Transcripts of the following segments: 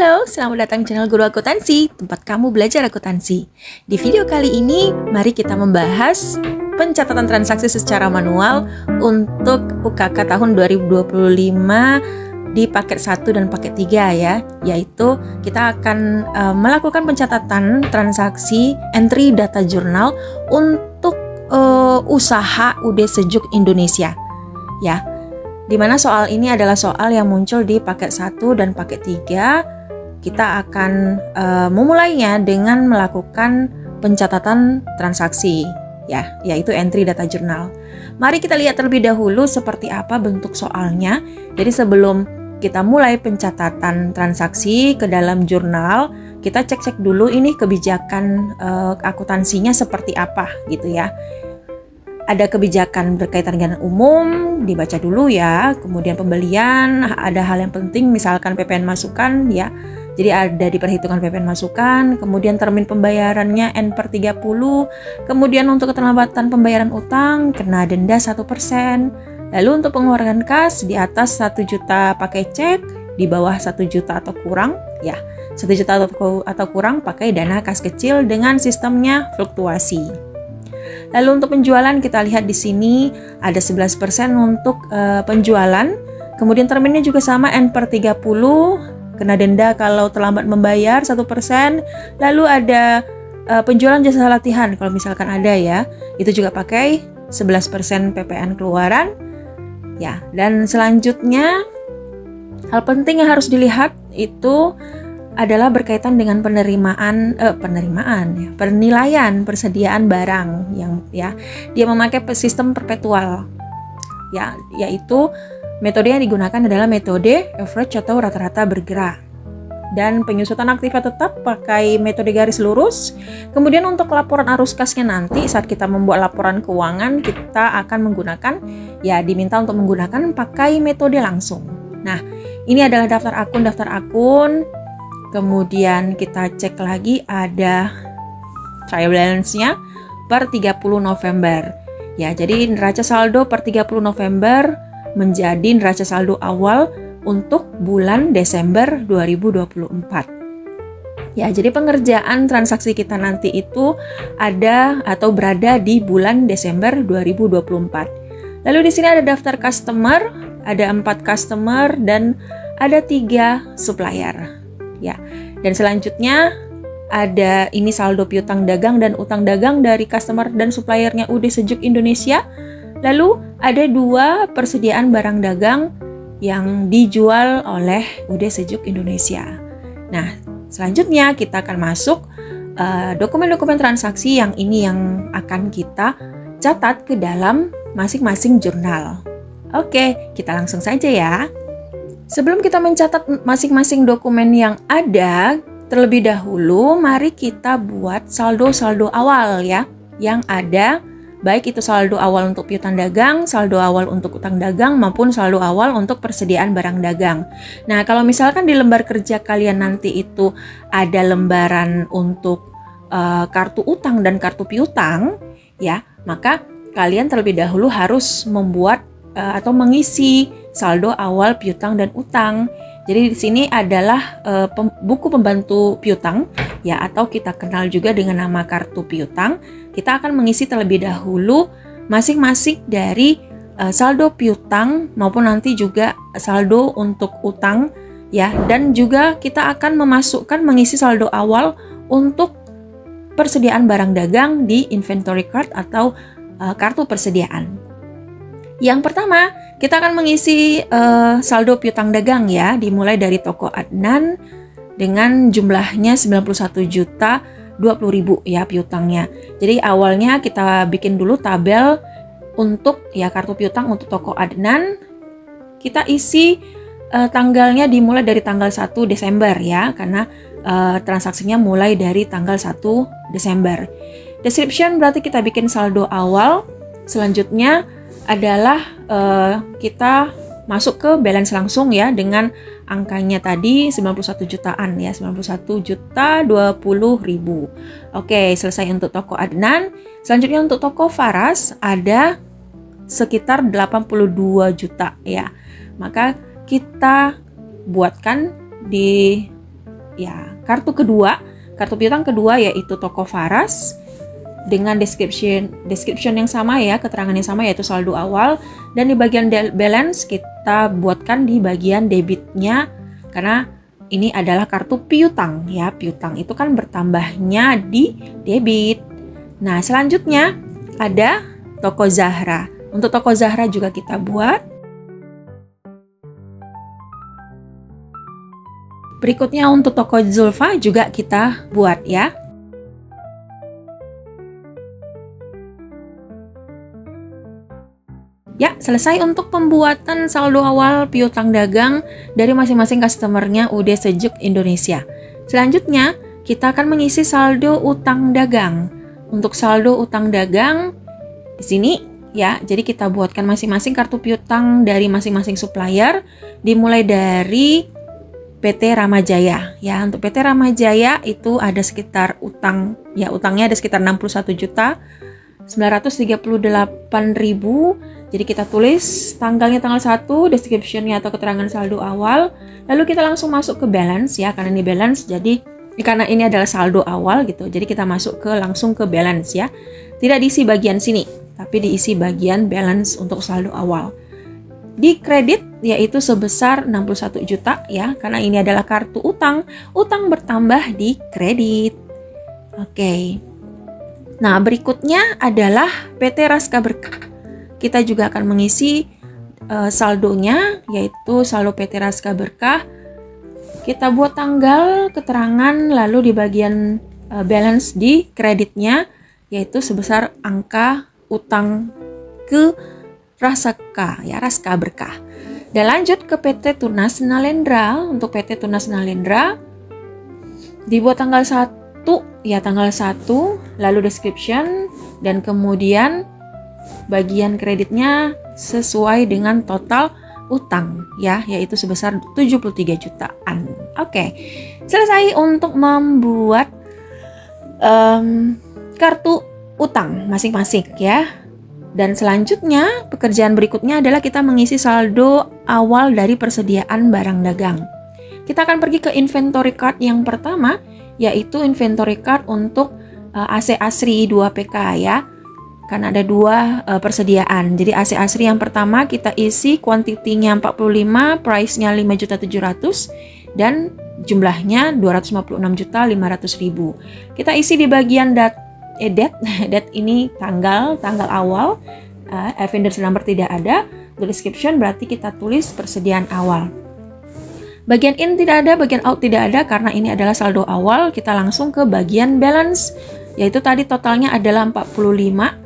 Halo, selamat datang di channel Guru Akuntansi, tempat kamu belajar akuntansi. Di video kali ini, mari kita membahas pencatatan transaksi secara manual untuk UKK tahun 2025 di paket 1 dan paket 3 ya, yaitu kita akan melakukan pencatatan transaksi entry data jurnal untuk usaha UD Sejuk Indonesia ya. Dimana soal ini adalah soal yang muncul di paket 1 dan paket 3. Kita akan memulainya dengan melakukan pencatatan transaksi ya, yaitu entry data jurnal. Mari kita lihat terlebih dahulu seperti apa bentuk soalnya. Jadi sebelum kita mulai pencatatan transaksi ke dalam jurnal, kita cek-cek dulu ini kebijakan akuntansinya seperti apa gitu ya. Ada kebijakan berkaitan dengan umum, dibaca dulu ya. Kemudian pembelian, ada hal yang penting misalkan PPN masukan ya. Jadi ada di perhitungan PPN masukan, kemudian termin pembayarannya N/30, kemudian untuk keterlambatan pembayaran utang kena denda 1%. Lalu untuk pengeluaran kas di atas 1 juta pakai cek, di bawah 1 juta atau kurang ya. 1 juta atau kurang pakai dana kas kecil dengan sistemnya fluktuasi. Lalu untuk penjualan kita lihat di sini ada 11% untuk penjualan. Kemudian terminnya juga sama N/30, kena denda kalau terlambat membayar 1%. Lalu ada penjualan jasa latihan kalau misalkan ada ya. Itu juga pakai 11% PPN keluaran. Ya, dan selanjutnya hal penting yang harus dilihat itu adalah berkaitan dengan penilaian persediaan barang yang ya dia memakai sistem perpetual ya, yaitu metode yang digunakan adalah metode average atau rata-rata bergerak, dan penyusutan aktiva tetap pakai metode garis lurus. Kemudian untuk laporan arus kasnya nanti saat kita membuat laporan keuangan kita akan menggunakan ya, diminta untuk menggunakan pakai metode langsung. Nah, ini adalah daftar akun. Kemudian kita cek lagi ada trial balance-nya per 30 November. Ya, jadi neraca saldo per 30 November menjadi neraca saldo awal untuk bulan Desember 2024. Ya, jadi pengerjaan transaksi kita nanti itu ada atau berada di bulan Desember 2024. Lalu di sini ada daftar customer, ada 4 customer dan ada 3 supplier. Ya, dan selanjutnya ada ini saldo piutang dagang dan utang dagang dari customer dan suppliernya UD Sejuk Indonesia. Lalu ada 2 persediaan barang dagang yang dijual oleh UD Sejuk Indonesia. Nah, selanjutnya kita akan masuk dokumen-dokumen transaksi yang ini yang akan kita catat ke dalam masing-masing jurnal. Oke, kita langsung saja ya. Sebelum kita mencatat masing-masing dokumen yang ada, terlebih dahulu mari kita buat saldo-saldo awal ya, yang ada, baik itu saldo awal untuk piutang dagang, saldo awal untuk utang dagang, maupun saldo awal untuk persediaan barang dagang. Nah, kalau misalkan di lembar kerja kalian nanti itu ada lembaran untuk kartu utang dan kartu piutang, ya, maka kalian terlebih dahulu harus membuat atau mengisi saldo awal piutang dan utang. Jadi di sini adalah buku pembantu piutang ya, atau kita kenal juga dengan nama kartu piutang. Kita akan mengisi terlebih dahulu masing-masing dari saldo piutang maupun nanti juga saldo untuk utang ya, dan juga kita akan mengisi saldo awal untuk persediaan barang dagang di inventory card atau kartu persediaan. Yang pertama, kita akan mengisi saldo piutang dagang ya, dimulai dari toko Adnan dengan jumlahnya 91.020.000 ya piutangnya. Jadi awalnya kita bikin dulu tabel untuk ya kartu piutang untuk toko Adnan. Kita isi tanggalnya dimulai dari tanggal 1 Desember ya, karena transaksinya mulai dari tanggal 1 Desember. Description berarti kita bikin saldo awal. Selanjutnya adalah kita masuk ke balance langsung ya, dengan angkanya tadi 91 jutaan ya, 91.020.000. Oke, selesai untuk toko Adnan. Selanjutnya untuk toko Faras ada sekitar 82 juta ya. Maka kita buatkan di ya kartu piutang kedua yaitu toko Faras dengan description yang sama ya, keterangan yang sama yaitu saldo awal, dan di bagian balance kita buatkan di bagian debitnya karena ini adalah kartu piutang ya. Piutang itu kan bertambahnya di debit. Nah, selanjutnya ada toko Zahra. Untuk toko Zahra juga kita buat. Berikutnya untuk toko Zulfa juga kita buat ya. Ya, selesai untuk pembuatan saldo awal piutang dagang dari masing-masing customernya UD Sejuk Indonesia. Selanjutnya, kita akan mengisi saldo utang dagang. Untuk saldo utang dagang di sini ya, jadi kita buatkan masing-masing kartu piutang dari masing-masing supplier, dimulai dari PT Ramajaya. Ya, untuk PT Ramajaya itu ada sekitar utangnya ada sekitar 61.938.000. Jadi kita tulis tanggalnya tanggal 1, description-nya atau keterangan saldo awal, lalu kita langsung masuk ke balance ya, karena ini balance, jadi karena ini adalah saldo awal gitu, jadi kita masuk langsung ke balance ya. Tidak diisi bagian sini, tapi diisi bagian balance untuk saldo awal. Di kredit yaitu sebesar 61 juta ya, karena ini adalah kartu utang bertambah di kredit. Oke. Nah, berikutnya adalah PT Raska Berkah. Kita juga akan mengisi saldonya, yaitu saldo PT Raska Berkah. Kita buat tanggal, keterangan, lalu di bagian balance di kreditnya, yaitu sebesar angka utang ke Raska Berkah. Dan lanjut ke PT Tunas Nalendra. Untuk PT Tunas Nalendra dibuat tanggal 1, lalu description, dan kemudian bagian kreditnya sesuai dengan total utang ya, yaitu sebesar 73 jutaan. Oke. Selesai untuk membuat kartu utang masing-masing ya. Dan selanjutnya pekerjaan berikutnya adalah kita mengisi saldo awal dari persediaan barang dagang. Kita akan pergi ke inventory card yang pertama, yaitu inventory card untuk AC Asri 2PK ya. Karena ada 2 persediaan. Jadi AC Asri yang pertama kita isi kuantitinya 45, price-nya 5.700.000 dan jumlahnya 256.500.000. Kita isi di bagian date ini tanggal awal, vendor number tidak ada, description berarti kita tulis persediaan awal. Bagian in tidak ada, bagian out tidak ada karena ini adalah saldo awal. Kita langsung ke bagian balance, yaitu tadi totalnya adalah 45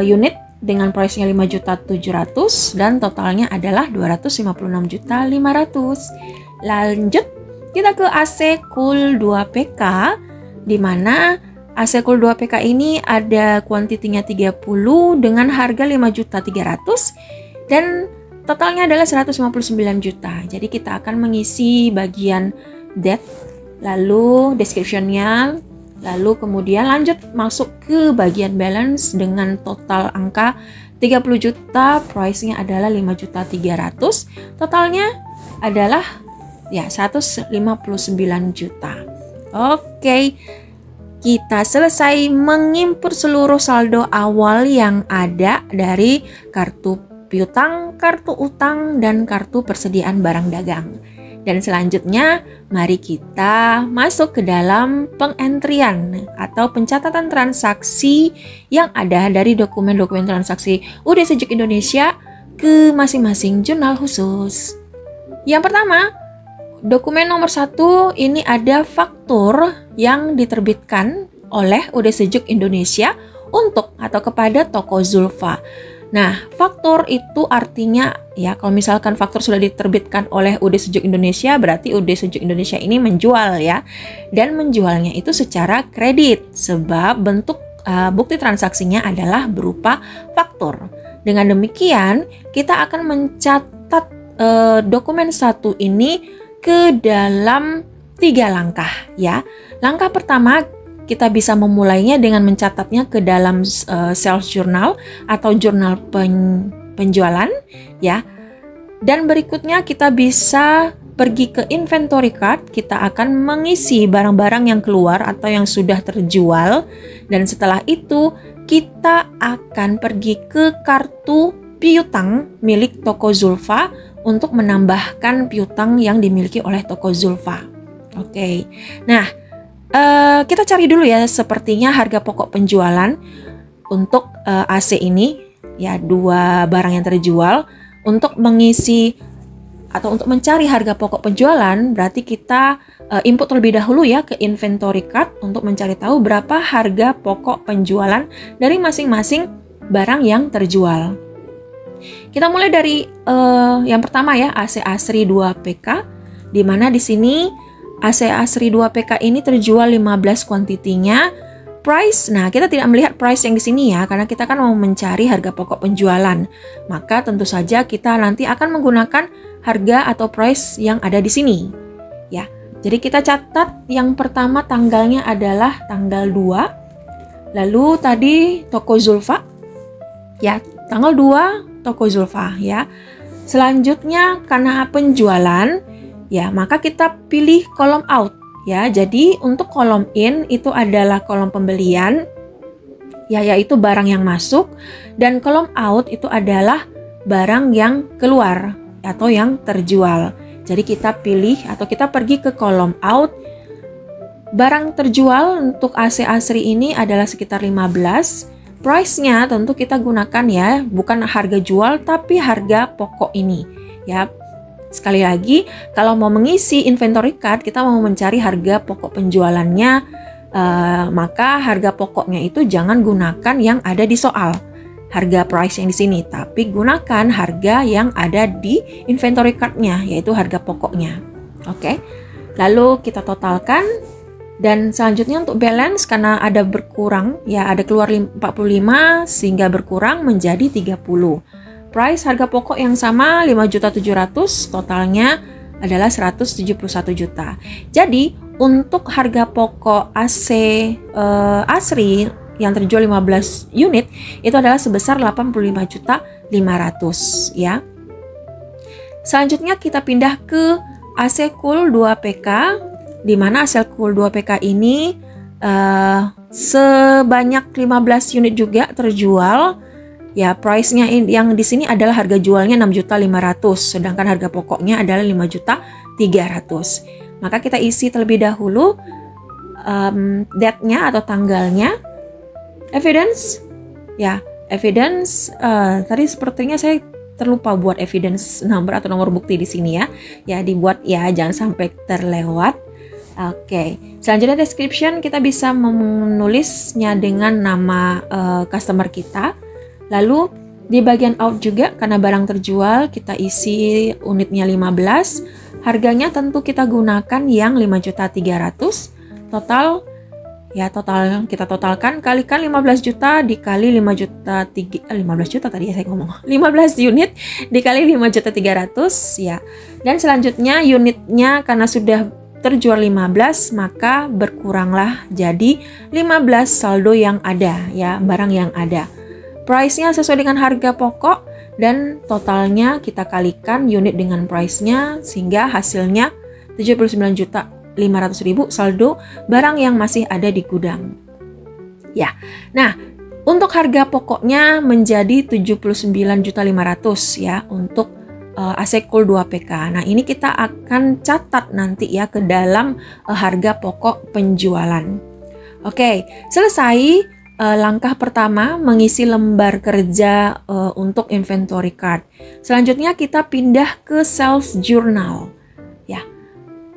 unit dengan price-nya 5.700.000 dan totalnya adalah 256.500.000. Lanjut kita ke AC Cool 2PK, di mana AC Cool 2PK ini ada kuantitinya 30 dengan harga 5.300.000 dan totalnya adalah 159 juta. Jadi kita akan mengisi bagian date, lalu description-nya, lalu kemudian lanjut masuk ke bagian balance dengan total angka 30 juta, price-nya adalah 5.300.000, totalnya adalah ya 159 juta. Oke, kita selesai mengimpor seluruh saldo awal yang ada dari kartu piutang, kartu utang, dan kartu persediaan barang dagang. Dan selanjutnya, mari kita masuk ke dalam pengentrian atau pencatatan transaksi yang ada dari dokumen-dokumen transaksi UD Sejuk Indonesia ke masing-masing jurnal khusus. Yang pertama, dokumen nomor 1 ini ada faktur yang diterbitkan oleh UD Sejuk Indonesia untuk atau kepada toko Zulfa. Nah, faktur itu artinya ya, kalau misalkan faktur sudah diterbitkan oleh UD Sejuk Indonesia, berarti UD Sejuk Indonesia ini menjual ya. Dan menjualnya itu secara kredit, sebab bentuk bukti transaksinya adalah berupa faktur. Dengan demikian, kita akan mencatat dokumen 1 ini ke dalam 3 langkah ya. Langkah pertama, kita bisa memulainya dengan mencatatnya ke dalam sales journal atau jurnal penjualan ya. Dan berikutnya kita bisa pergi ke inventory card, kita akan mengisi barang-barang yang keluar atau yang sudah terjual. Dan setelah itu, kita akan pergi ke kartu piutang milik toko Zulfa untuk menambahkan piutang yang dimiliki oleh toko Zulfa. Oke, nah kita cari dulu ya sepertinya harga pokok penjualan untuk AC ini. Ya, 2 barang yang terjual. Untuk mengisi atau untuk mencari harga pokok penjualan, berarti kita input terlebih dahulu ya ke inventory card untuk mencari tahu berapa harga pokok penjualan dari masing-masing barang yang terjual. Kita mulai dari yang pertama ya, AC Asri 2PK, di mana di sini AC Asri 2PK ini terjual 15 kuantitinya. Price, nah kita tidak melihat price yang di sini ya, karena kita kan mau mencari harga pokok penjualan. Maka tentu saja kita nanti akan menggunakan harga atau price yang ada di sini. Ya, jadi kita catat yang pertama tanggalnya adalah tanggal 2. Lalu tadi toko Zulfa. Ya, tanggal 2 toko Zulfa ya. Selanjutnya karena penjualan, ya maka kita pilih kolom out. Ya, jadi untuk kolom in itu adalah kolom pembelian, ya, yaitu barang yang masuk, dan kolom out itu adalah barang yang keluar atau yang terjual. Jadi kita pilih atau kita pergi ke kolom out. Barang terjual untuk AC Asri ini adalah sekitar 15. Price-nya tentu kita gunakan ya, bukan harga jual tapi harga pokok ini. Ya. Sekali lagi, kalau mau mengisi inventory card, kita mau mencari harga pokok penjualannya, maka harga pokoknya itu jangan gunakan yang ada di soal, harga price yang di sini, tapi gunakan harga yang ada di inventory card-nya, yaitu harga pokoknya. Oke, lalu kita totalkan, dan selanjutnya untuk balance, karena ada berkurang, ya ada keluar 45 sehingga berkurang menjadi 30. Price harga pokok yang sama 5.700.000, totalnya adalah 171 juta. Jadi untuk harga pokok AC Asri yang terjual 15 unit itu adalah sebesar 85.500.000 ya. Selanjutnya kita pindah ke AC Cool 2PK, di mana AC Cool 2PK ini sebanyak 15 unit juga terjual. Ya, price-nya yang di sini adalah harga jualnya 6.500.000, sedangkan harga pokoknya adalah 5.300.000. Maka kita isi terlebih dahulu date-nya atau tanggalnya. Evidence, ya, evidence. Tadi sepertinya saya terlupa buat evidence number atau nomor bukti di sini ya. Ya, dibuat ya, jangan sampai terlewat. Oke, selanjutnya description, kita bisa menulisnya dengan nama customer kita. Lalu di bagian out juga, karena barang terjual kita isi unitnya 15, harganya tentu kita gunakan yang 5.300.000. Total ya, total kita totalkan, kalikan 15 juta dikali 15 juta tadi ya saya ngomong 15 unit dikali 5.300.000 ya. Dan selanjutnya unitnya karena sudah terjual 15 maka berkuranglah jadi 15 saldo yang ada ya, barang yang ada. Price-nya sesuai dengan harga pokok dan totalnya kita kalikan unit dengan price-nya sehingga hasilnya 79.500.000 saldo barang yang masih ada di gudang. Ya. Nah, untuk harga pokoknya menjadi 79.500.000 ya untuk AC Cool 2PK. Nah, ini kita akan catat nanti ya ke dalam harga pokok penjualan. Oke, selesai. Langkah pertama mengisi lembar kerja untuk inventory card. Selanjutnya kita pindah ke sales journal. Ya,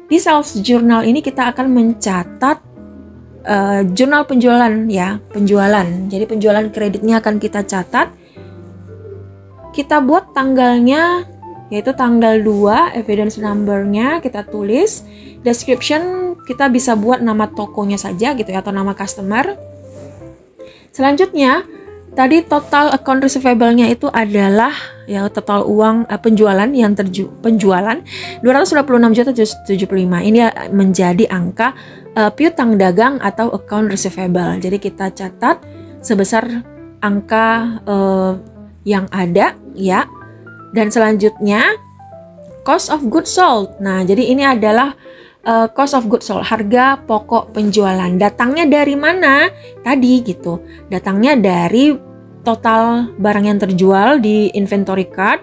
di sales journal ini kita akan mencatat jurnal penjualan ya, penjualan. Jadi penjualan kreditnya akan kita catat. Kita buat tanggalnya, yaitu tanggal 2, evidence number-nya kita tulis. Description kita bisa buat nama tokonya saja gitu ya, atau nama customer. Selanjutnya, tadi total account receivable-nya itu adalah ya total uang penjualan yang penjualan 226.075. Ini menjadi angka piutang dagang atau account receivable. Jadi kita catat sebesar angka yang ada ya. Dan selanjutnya cost of goods sold. Nah, jadi ini adalah cost of goods sold, harga pokok penjualan. Datangnya dari mana? Tadi gitu. Datangnya dari total barang yang terjual di inventory card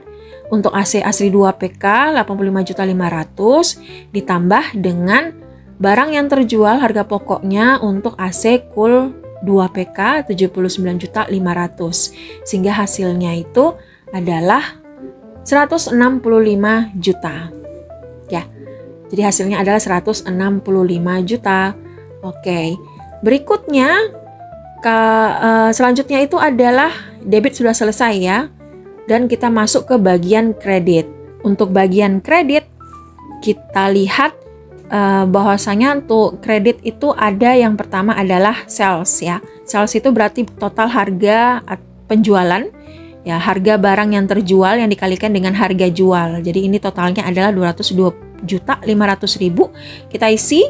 untuk AC asli 2 PK 85.500.000 ditambah dengan barang yang terjual harga pokoknya untuk AC cool 2 PK 79.500.000, sehingga hasilnya itu adalah 165 juta. Ya. Jadi hasilnya adalah 165 juta. Oke. Berikutnya selanjutnya itu adalah debit sudah selesai ya. Dan kita masuk ke bagian kredit. Untuk bagian kredit kita lihat bahwasanya untuk kredit itu ada yang pertama adalah sales ya. Sales itu berarti total harga penjualan ya, harga barang yang terjual yang dikalikan dengan harga jual. Jadi ini totalnya adalah 202.500.000 kita isi.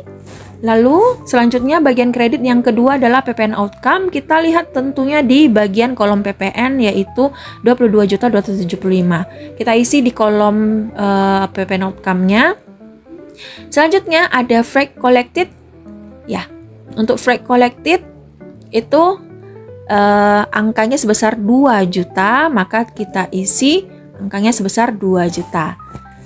Lalu selanjutnya bagian kredit yang kedua adalah PPN outcome. Kita lihat tentunya di bagian kolom PPN yaitu 22.275. Kita isi di kolom PPN outcome-nya. Selanjutnya ada freight collected. Ya, untuk freight collected itu angkanya sebesar 2 juta, maka kita isi angkanya sebesar 2 juta.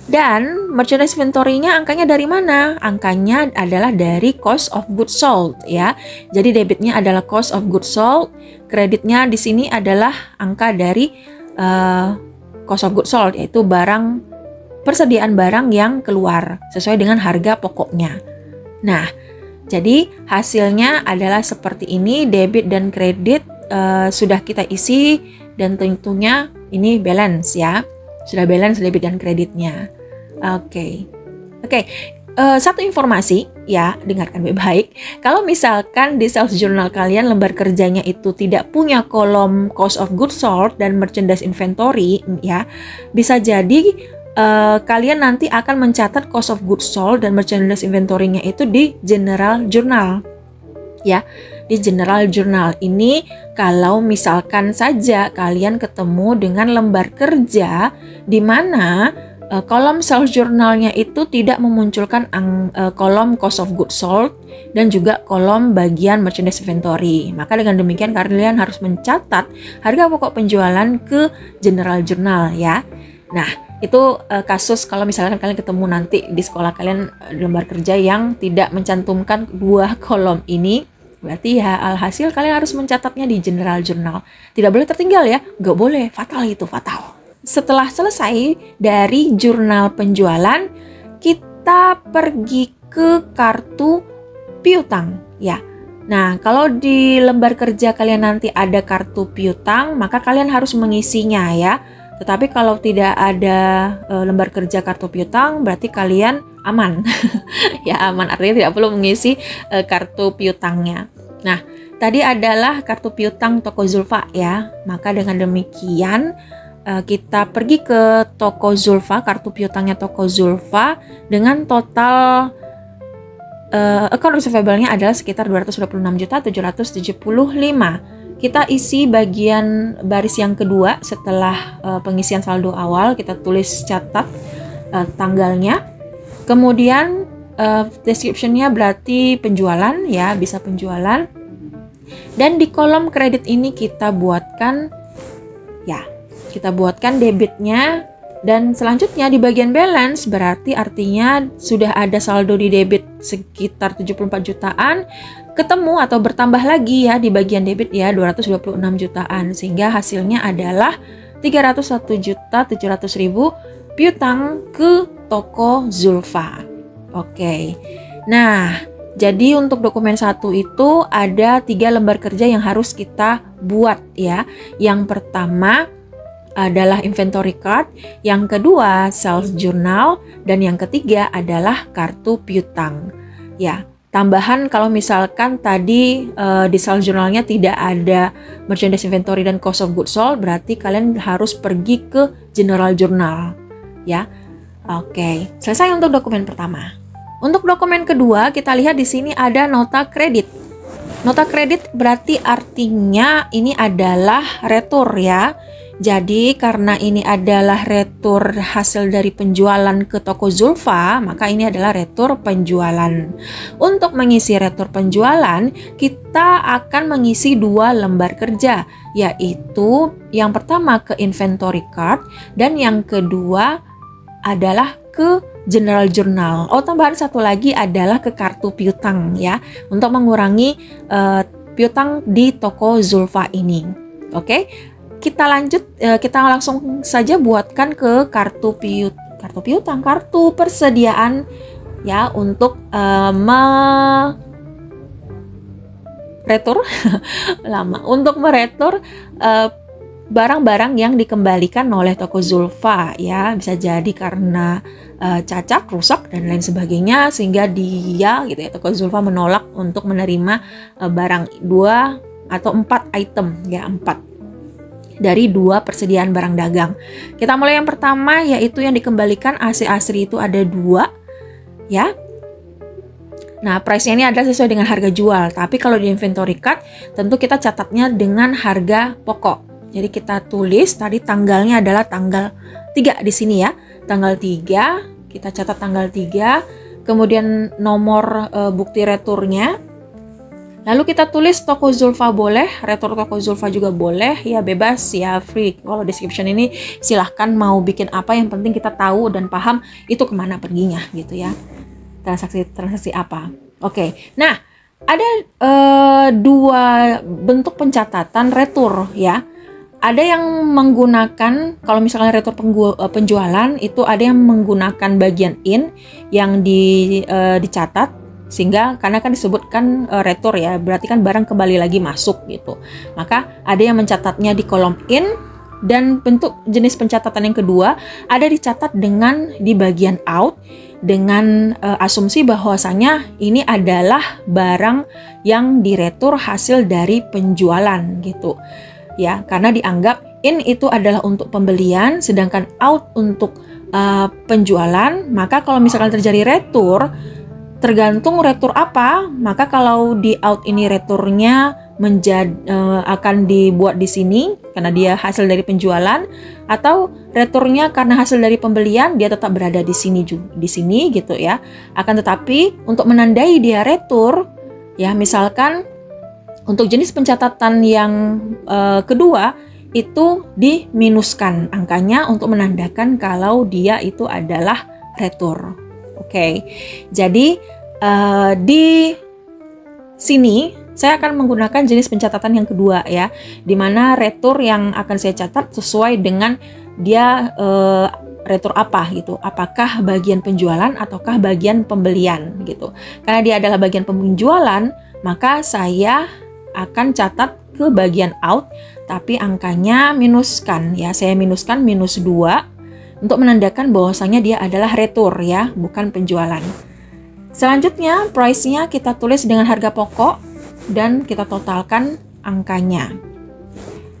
Dan merchandise inventory-nya angkanya dari mana? Angkanya adalah dari cost of goods sold ya. Jadi debitnya adalah cost of goods sold, kreditnya di sini adalah angka dari cost of goods sold, yaitu persediaan barang yang keluar sesuai dengan harga pokoknya. Nah, jadi hasilnya adalah seperti ini, debit dan kredit sudah kita isi dan tentunya ini balance ya. Sudah balance debit dan kreditnya. Oke. Satu informasi ya, dengarkan baik-baik. Kalau misalkan di sales journal kalian lembar kerjanya itu tidak punya kolom cost of goods sold dan merchandise inventory ya, bisa jadi kalian nanti akan mencatat cost of goods sold dan merchandise inventory-nya itu di general journal. Ya, di general journal ini kalau misalkan saja kalian ketemu dengan lembar kerja di mana kolom sales journalnya itu tidak memunculkan kolom cost of goods sold dan juga kolom bagian merchandise inventory, maka dengan demikian kalian harus mencatat harga pokok penjualan ke general journal ya. Nah, itu kasus kalau misalkan kalian ketemu nanti di sekolah kalian lembar kerja yang tidak mencantumkan dua kolom ini, berarti ya alhasil kalian harus mencatatnya di general journal. Tidak boleh tertinggal ya, nggak boleh, fatal itu, fatal. Setelah selesai dari jurnal penjualan, kita pergi ke kartu piutang ya. Nah, kalau di lembar kerja kalian nanti ada kartu piutang, maka kalian harus mengisinya ya. Tetapi kalau tidak ada lembar kerja kartu piutang, berarti kalian aman. Ya, aman artinya tidak perlu mengisi kartu piutangnya. Nah, tadi adalah kartu piutang toko Zulfa ya. Maka dengan demikian kita pergi ke toko Zulfa, kartu piutangnya toko Zulfa dengan total account receivable-nya adalah sekitar 226.775. Kita isi bagian baris yang kedua setelah pengisian saldo awal, kita tulis catat tanggalnya. Kemudian description-nya berarti penjualan ya, bisa penjualan. Dan di kolom kredit ini kita buatkan debitnya, dan selanjutnya di bagian balance berarti artinya sudah ada saldo di debit sekitar 74 jutaan, ketemu atau bertambah lagi ya di bagian debit ya 226 jutaan, sehingga hasilnya adalah 301.700.000 piutang ke toko Zulfa. Oke. Nah, jadi untuk dokumen 1 itu ada 3 lembar kerja yang harus kita buat ya. Yang pertama adalah inventory card, yang kedua sales journal, dan yang ketiga adalah kartu piutang. Ya, tambahan kalau misalkan tadi di sales journalnya tidak ada merchandise inventory dan cost of goods sold, berarti kalian harus pergi ke general journal. Ya, oke. Selesai untuk dokumen pertama. Untuk dokumen kedua kita lihat di sini ada nota kredit. Nota kredit berarti artinya ini adalah retur ya. Jadi karena ini adalah retur hasil dari penjualan ke toko Zulfa, maka ini adalah retur penjualan. Untuk mengisi retur penjualan, kita akan mengisi 2 lembar kerja, yaitu yang pertama ke inventory card dan yang kedua adalah ke general journal. Oh, tambahan satu lagi adalah ke kartu piutang ya, untuk mengurangi piutang di toko Zulfa ini. Oke, kita lanjut, kita langsung saja buatkan ke kartu persediaan ya, untuk meretur untuk meretur barang-barang yang dikembalikan oleh toko Zulfa ya, bisa jadi karena cacat, rusak dan lain sebagainya, sehingga dia gitu ya, toko Zulfa menolak untuk menerima barang 2 atau 4 item ya, 4 dari 2 persediaan barang dagang. Kita mulai yang pertama, yaitu yang dikembalikan AC Asri itu ada 2 ya. Nah, price-nya ini adalah sesuai dengan harga jual, tapi kalau di inventory card tentu kita catatnya dengan harga pokok. Jadi kita tulis tadi tanggalnya adalah tanggal 3 di sini ya. Tanggal 3, kita catat tanggal 3, kemudian nomor bukti returnya. Lalu kita tulis toko Zulfa boleh, retur toko Zulfa juga boleh, ya bebas ya, free. Kalau description ini silahkan mau bikin apa, yang penting kita tahu dan paham itu kemana perginya gitu ya. Transaksi apa. Oke, nah ada 2 bentuk pencatatan retur ya. Ada yang menggunakan, kalau misalkan retur penjualan itu ada yang menggunakan bagian in yang dicatat, sehingga karena kan disebutkan retur ya, berarti kan barang kembali lagi masuk gitu. Maka ada yang mencatatnya di kolom in, dan bentuk jenis pencatatan yang kedua ada dicatat di bagian out dengan asumsi bahwasanya ini adalah barang yang diretur hasil dari penjualan gitu. Ya, karena dianggap in itu adalah untuk pembelian, sedangkan out untuk penjualan. Maka kalau misalkan terjadi retur, tergantung retur apa, maka kalau di out ini returnya akan dibuat di sini karena dia hasil dari penjualan, atau returnya karena hasil dari pembelian, dia tetap berada di sini gitu ya. Akan tetapi untuk menandai dia retur ya, misalkan untuk jenis pencatatan yang kedua itu diminuskan angkanya untuk menandakan kalau dia itu adalah retur. Oke, jadi di sini saya akan menggunakan jenis pencatatan yang kedua ya, di mana retur yang akan saya catat sesuai dengan dia retur apa gitu, apakah bagian penjualan ataukah bagian pembelian gitu. Karena dia adalah bagian penjualan, maka saya akan catat ke bagian out, tapi angkanya minuskan ya, saya minuskan -2 untuk menandakan bahwasanya dia adalah retur ya, bukan penjualan. Selanjutnya price-nya kita tulis dengan harga pokok dan kita totalkan angkanya.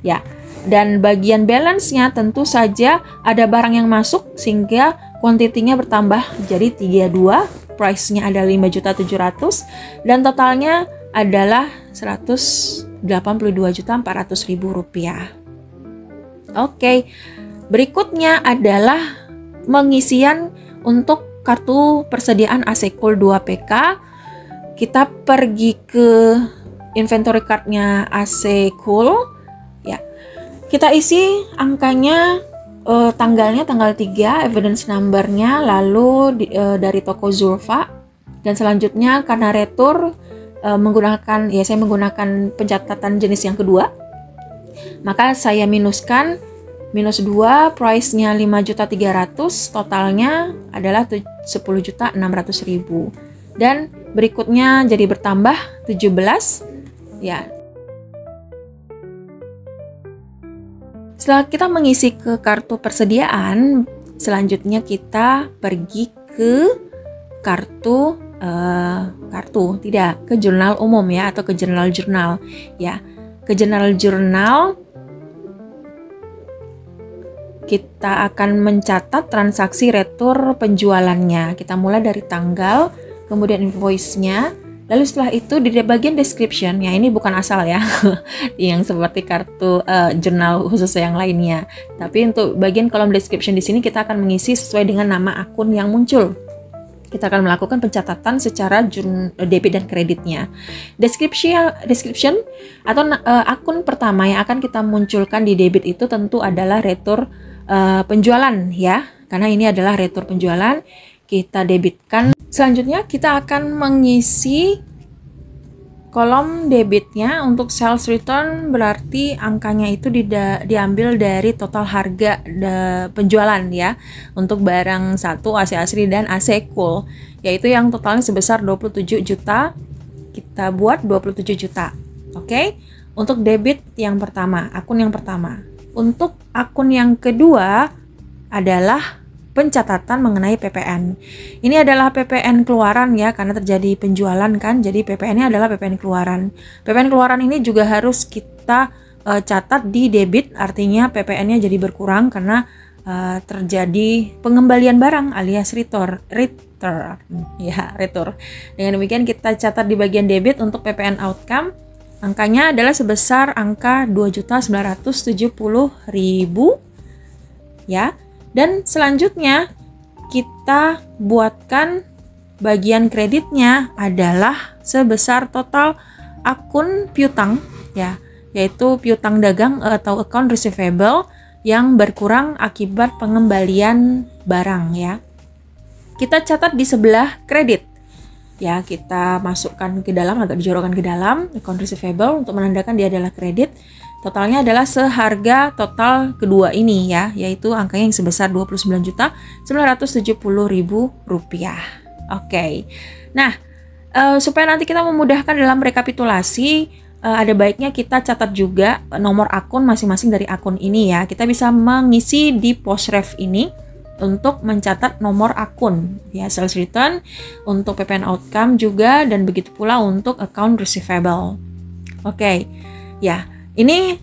Ya, dan bagian balance-nya tentu saja ada barang yang masuk sehingga kuantitinya bertambah jadi 32, price-nya ada 5.700.000 dan totalnya adalah Rp182.400.000. Oke. Berikutnya adalah pengisian untuk kartu persediaan AC Cool 2PK. Kita pergi ke inventory card-nya AC Cool ya. Kita isi angkanya, tanggalnya tanggal 3, evidence number-nya, lalu dari toko Zulfa, dan selanjutnya karena retur saya menggunakan pencatatan jenis yang kedua, maka saya minuskan -2, price-nya 5.300.000, totalnya adalah 10.600.000. Dan berikutnya jadi bertambah 17 ya. Setelah kita mengisi ke kartu persediaan, selanjutnya kita pergi ke ke jurnal umum ya, atau ke general journal ya. Ke general journal kita akan mencatat transaksi retur penjualannya. Kita mulai dari tanggal, kemudian invoice-nya, Lalu setelah itu di bagian description, ya ini bukan asal ya, yang seperti kartu jurnal khusus yang lainnya. Tapi untuk bagian kolom description di sini kita akan mengisi sesuai dengan nama akun yang muncul. Kita akan melakukan pencatatan secara debit dan kreditnya. Description atau akun pertama yang akan kita munculkan di debit itu tentu adalah retur penjualan ya, karena ini adalah retur penjualan. Kita debitkan. Selanjutnya kita akan mengisi kolom debitnya. Untuk sales return berarti angkanya itu diambil dari total harga penjualan ya, untuk barang 1 AC Asri dan AC Cool, yaitu yang totalnya sebesar 27 juta. Kita buat 27 juta. Oke. Untuk debit yang pertama, akun yang pertama. Untuk akun yang kedua adalah pencatatan mengenai PPN. Ini adalah PPN keluaran ya, karena terjadi penjualan kan, jadi PPN-nya adalah PPN keluaran. PPN keluaran ini juga harus kita catat di debit, artinya PPN-nya jadi berkurang karena terjadi pengembalian barang alias retur. Dengan demikian kita catat di bagian debit untuk PPN outcome. Angkanya adalah sebesar angka 2.970.000 ya. Dan selanjutnya kita buatkan bagian kreditnya adalah sebesar total akun piutang ya, yaitu piutang dagang atau account receivable yang berkurang akibat pengembalian barang ya. Kita catat di sebelah kredit ya, kita masukkan ke dalam atau dijorokkan ke dalam account receivable untuk menandakan dia adalah kredit. Totalnya adalah seharga total kedua ini ya, yaitu angkanya yang sebesar Rp29.970.000. Oke. Nah, supaya nanti kita memudahkan dalam rekapitulasi, ada baiknya kita catat juga nomor akun masing-masing dari akun ini ya. Kita bisa mengisi di postref ini untuk mencatat nomor akun ya, sales return, untuk PPN outcome juga, dan begitu pula untuk account receivable. Oke. Ya. Ini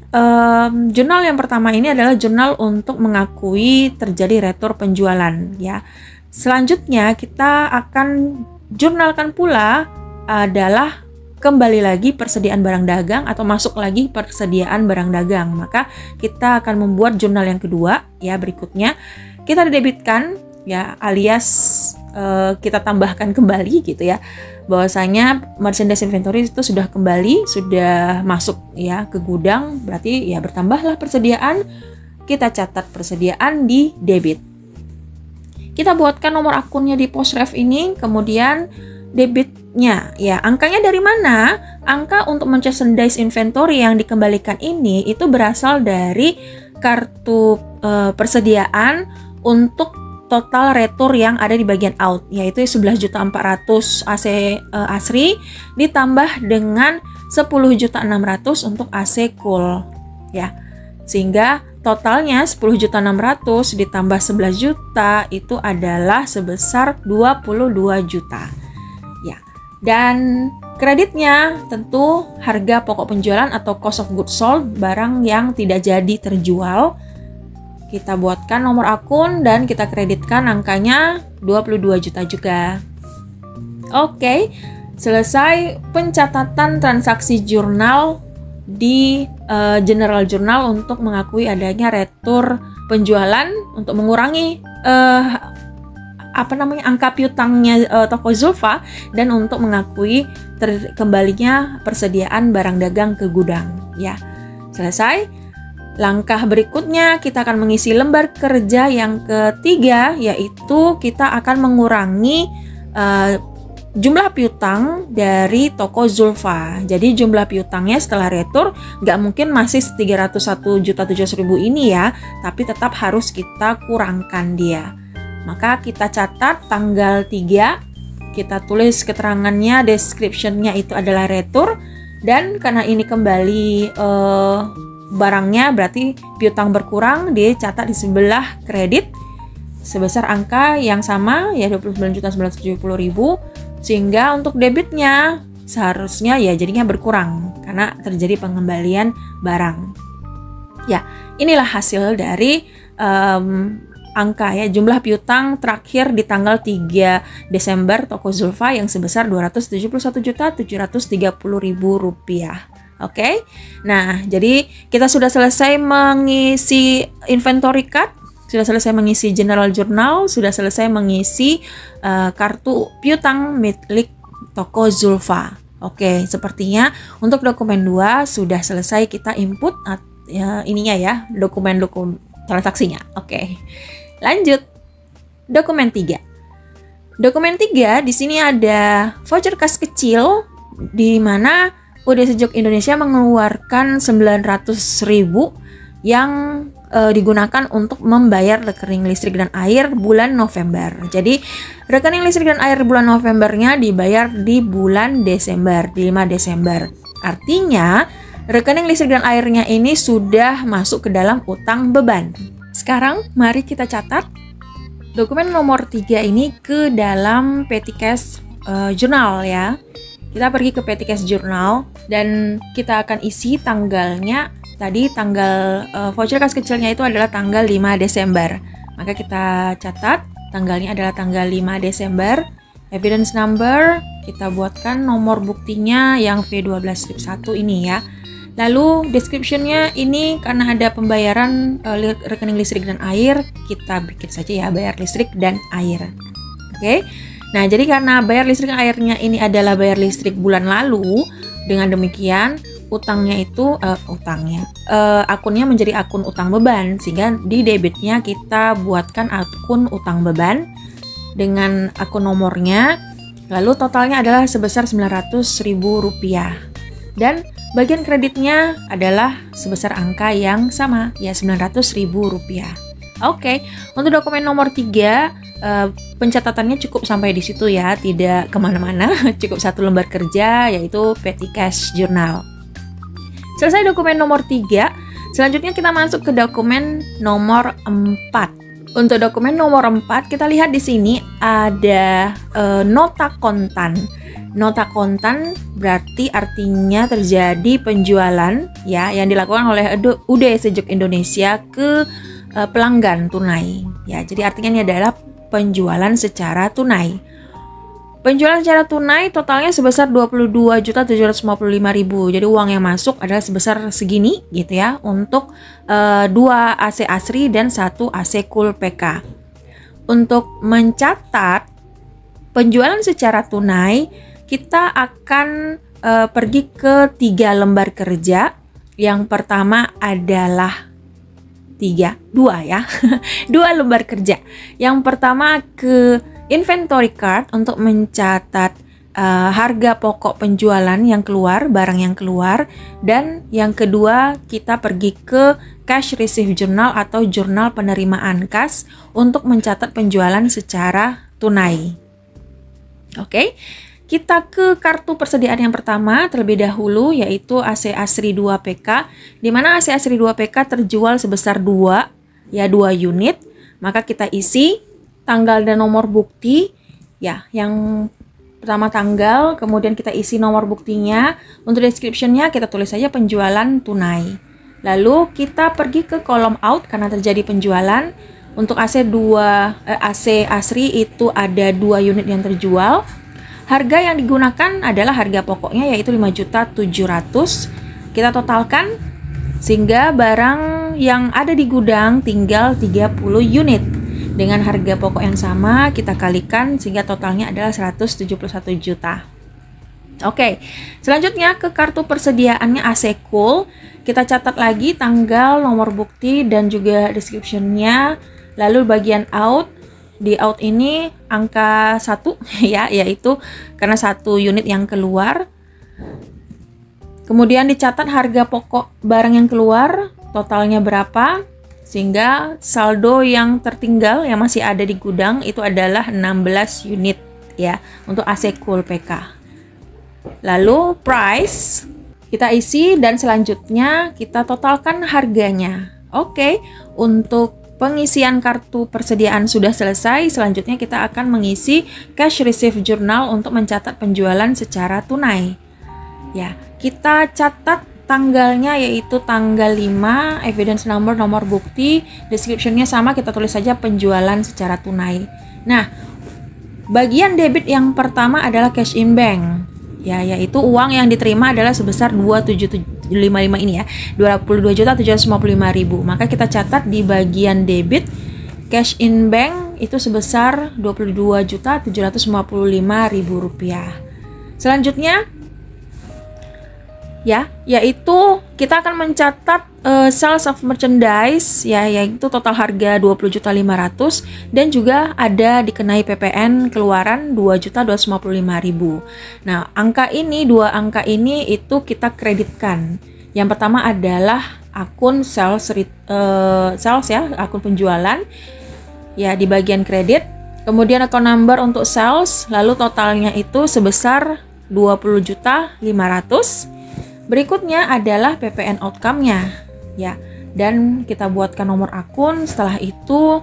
jurnal yang pertama ini adalah jurnal untuk mengakui terjadi retur penjualan ya. Selanjutnya kita akan jurnalkan pula adalah kembali lagi persediaan barang dagang atau masuk lagi persediaan barang dagang. Maka kita akan membuat jurnal yang kedua ya, berikutnya. Kita debitkan ya, alias kita tambahkan kembali gitu ya, bahwasanya merchandise inventory itu sudah kembali, sudah masuk ya ke gudang, berarti ya bertambahlah persediaan. Kita catat persediaan di debit. Kita buatkan nomor akunnya di postref ini, kemudian debitnya ya, angkanya dari mana? Angka untuk merchandise inventory yang dikembalikan ini itu berasal dari kartu persediaan untuk total retur yang ada di bagian out, yaitu 11.400.000 AC Asri ditambah dengan 10.600.000 untuk AC Cool ya, sehingga totalnya 10.600.000 ditambah 11 juta itu adalah sebesar 22 juta ya. Dan kreditnya tentu harga pokok penjualan atau cost of goods sold, barang yang tidak jadi terjual. Kita buatkan nomor akun dan kita kreditkan angkanya 22 juta juga. Oke, selesai pencatatan transaksi jurnal di general journal untuk mengakui adanya retur penjualan untuk mengurangi angka piutangnya toko Zulfa, dan untuk mengakui kembalinya persediaan barang dagang ke gudang ya. Selesai. Langkah berikutnya kita akan mengisi lembar kerja yang ketiga, yaitu kita akan mengurangi jumlah piutang dari toko Zulfa. Jadi jumlah piutangnya setelah retur nggak mungkin masih 301.700.000 ini ya, tapi tetap harus kita kurangkan dia. Maka kita catat tanggal 3, kita tulis keterangannya, description-nya itu adalah retur, dan karena ini kembali barangnya berarti piutang berkurang, dicatat di sebelah kredit sebesar angka yang sama ya, 29.970.000, sehingga untuk debitnya seharusnya ya jadinya berkurang karena terjadi pengembalian barang. Ya, inilah hasil dari angka ya, jumlah piutang terakhir di tanggal 3 Desember toko Zulfa yang sebesar Rp271.730.000. Oke. Nah, jadi kita sudah selesai mengisi inventory card, sudah selesai mengisi general journal, sudah selesai mengisi kartu piutang milik toko Zulfa. Oke, sepertinya untuk dokumen 2 sudah selesai kita input ininya ya, dokumen transaksinya. Oke. Lanjut. Dokumen 3. Dokumen 3 di sini ada voucher kas kecil di mana UD Sejuk Indonesia mengeluarkan 900.000 yang digunakan untuk membayar rekening listrik dan air bulan November. Jadi rekening listrik dan air bulan Novembernya dibayar di bulan Desember, di 5 Desember. Artinya rekening listrik dan airnya ini sudah masuk ke dalam utang beban. Sekarang mari kita catat dokumen nomor 3 ini ke dalam petty cash journal ya. Kita pergi ke petty cash journal dan kita akan isi tanggalnya. Tadi tanggal voucher kas kecilnya itu adalah tanggal 5 Desember. Maka kita catat tanggalnya adalah tanggal 5 Desember. Evidence number kita buatkan nomor buktinya yang V12-1 ini ya. Lalu description-nya ini karena ada pembayaran rekening listrik dan air, kita bikin saja ya bayar listrik dan air. Oke. Nah, jadi karena bayar listrik dan airnya ini adalah bayar listrik bulan lalu, dengan demikian utangnya itu akunnya menjadi akun utang beban, sehingga di debitnya kita buatkan akun utang beban dengan akun nomornya, lalu totalnya adalah sebesar Rp900.000 dan bagian kreditnya adalah sebesar angka yang sama ya, Rp900.000. Oke, untuk dokumen nomor 3 pencatatannya cukup sampai di situ ya, tidak kemana-mana, cukup 1 lembar kerja yaitu petty cash journal. Selesai dokumen nomor 3, selanjutnya kita masuk ke dokumen nomor 4. Untuk dokumen nomor 4, kita lihat di sini ada nota kontan. Nota kontan berarti artinya terjadi penjualan ya yang dilakukan oleh UD Sejuk Indonesia ke pelanggan tunai. Ya, jadi artinya ini adalah penjualan secara tunai. Penjualan secara tunai totalnya sebesar Rp22.755.000. Jadi uang yang masuk adalah sebesar segini gitu ya untuk 2 AC Asri dan 1 AC Cool PK. Untuk mencatat penjualan secara tunai, kita akan pergi ke 3 lembar kerja. Yang pertama adalah 2 ya. 2 lembar kerja. Yang pertama ke inventory card untuk mencatat harga pokok penjualan yang keluar, barang yang keluar, dan yang kedua kita pergi ke cash receive journal atau jurnal penerimaan kas untuk mencatat penjualan secara tunai. Oke. Kita ke kartu persediaan yang pertama terlebih dahulu, yaitu AC Asri 2 PK, di mana AC Asri 2 PK terjual sebesar 2 unit. Maka kita isi tanggal dan nomor bukti ya, yang pertama tanggal, kemudian kita isi nomor buktinya. Untuk description-nya kita tulis saja penjualan tunai. Lalu kita pergi ke kolom out karena terjadi penjualan. Untuk AC Asri itu ada 2 unit yang terjual. Harga yang digunakan adalah harga pokoknya yaitu 5.700.000. Kita totalkan sehingga barang yang ada di gudang tinggal 30 unit. Dengan harga pokok yang sama kita kalikan sehingga totalnya adalah 171 juta. Oke, selanjutnya ke kartu persediaannya AC Cool. Kita catat lagi tanggal, nomor bukti, dan juga description-nya. Lalu bagian out. Di out ini angka 1 ya, yaitu karena 1 unit yang keluar. Kemudian dicatat harga pokok barang yang keluar, totalnya berapa, sehingga saldo yang tertinggal yang masih ada di gudang itu adalah 16 unit ya untuk AC Cool PK. Lalu price kita isi dan selanjutnya kita totalkan harganya. Oke, untuk pengisian kartu persediaan sudah selesai. Selanjutnya kita akan mengisi cash receive journal untuk mencatat penjualan secara tunai. Ya, kita catat tanggalnya yaitu tanggal 5, evidence number, nomor bukti, description-nya sama, kita tulis saja penjualan secara tunai. Nah, bagian debit yang pertama adalah cash in bank, ya, yaitu uang yang diterima adalah sebesar 2755 ini ya, 22.755.000. Maka kita catat di bagian debit cash in bank itu sebesar 22.755.000 rupiah. Selanjutnya ya, yaitu kita akan mencatat sales of merchandise ya, yaitu total harga 20.500.000 dan juga ada dikenai PPN keluaran 2.255.000. Nah, dua angka ini itu kita kreditkan. Yang pertama adalah akun sales ya, akun penjualan ya, di bagian kredit. Kemudian account number untuk sales, lalu totalnya itu sebesar 20.500.000. Berikutnya adalah PPN outcome-nya ya, dan kita buatkan nomor akun. Setelah itu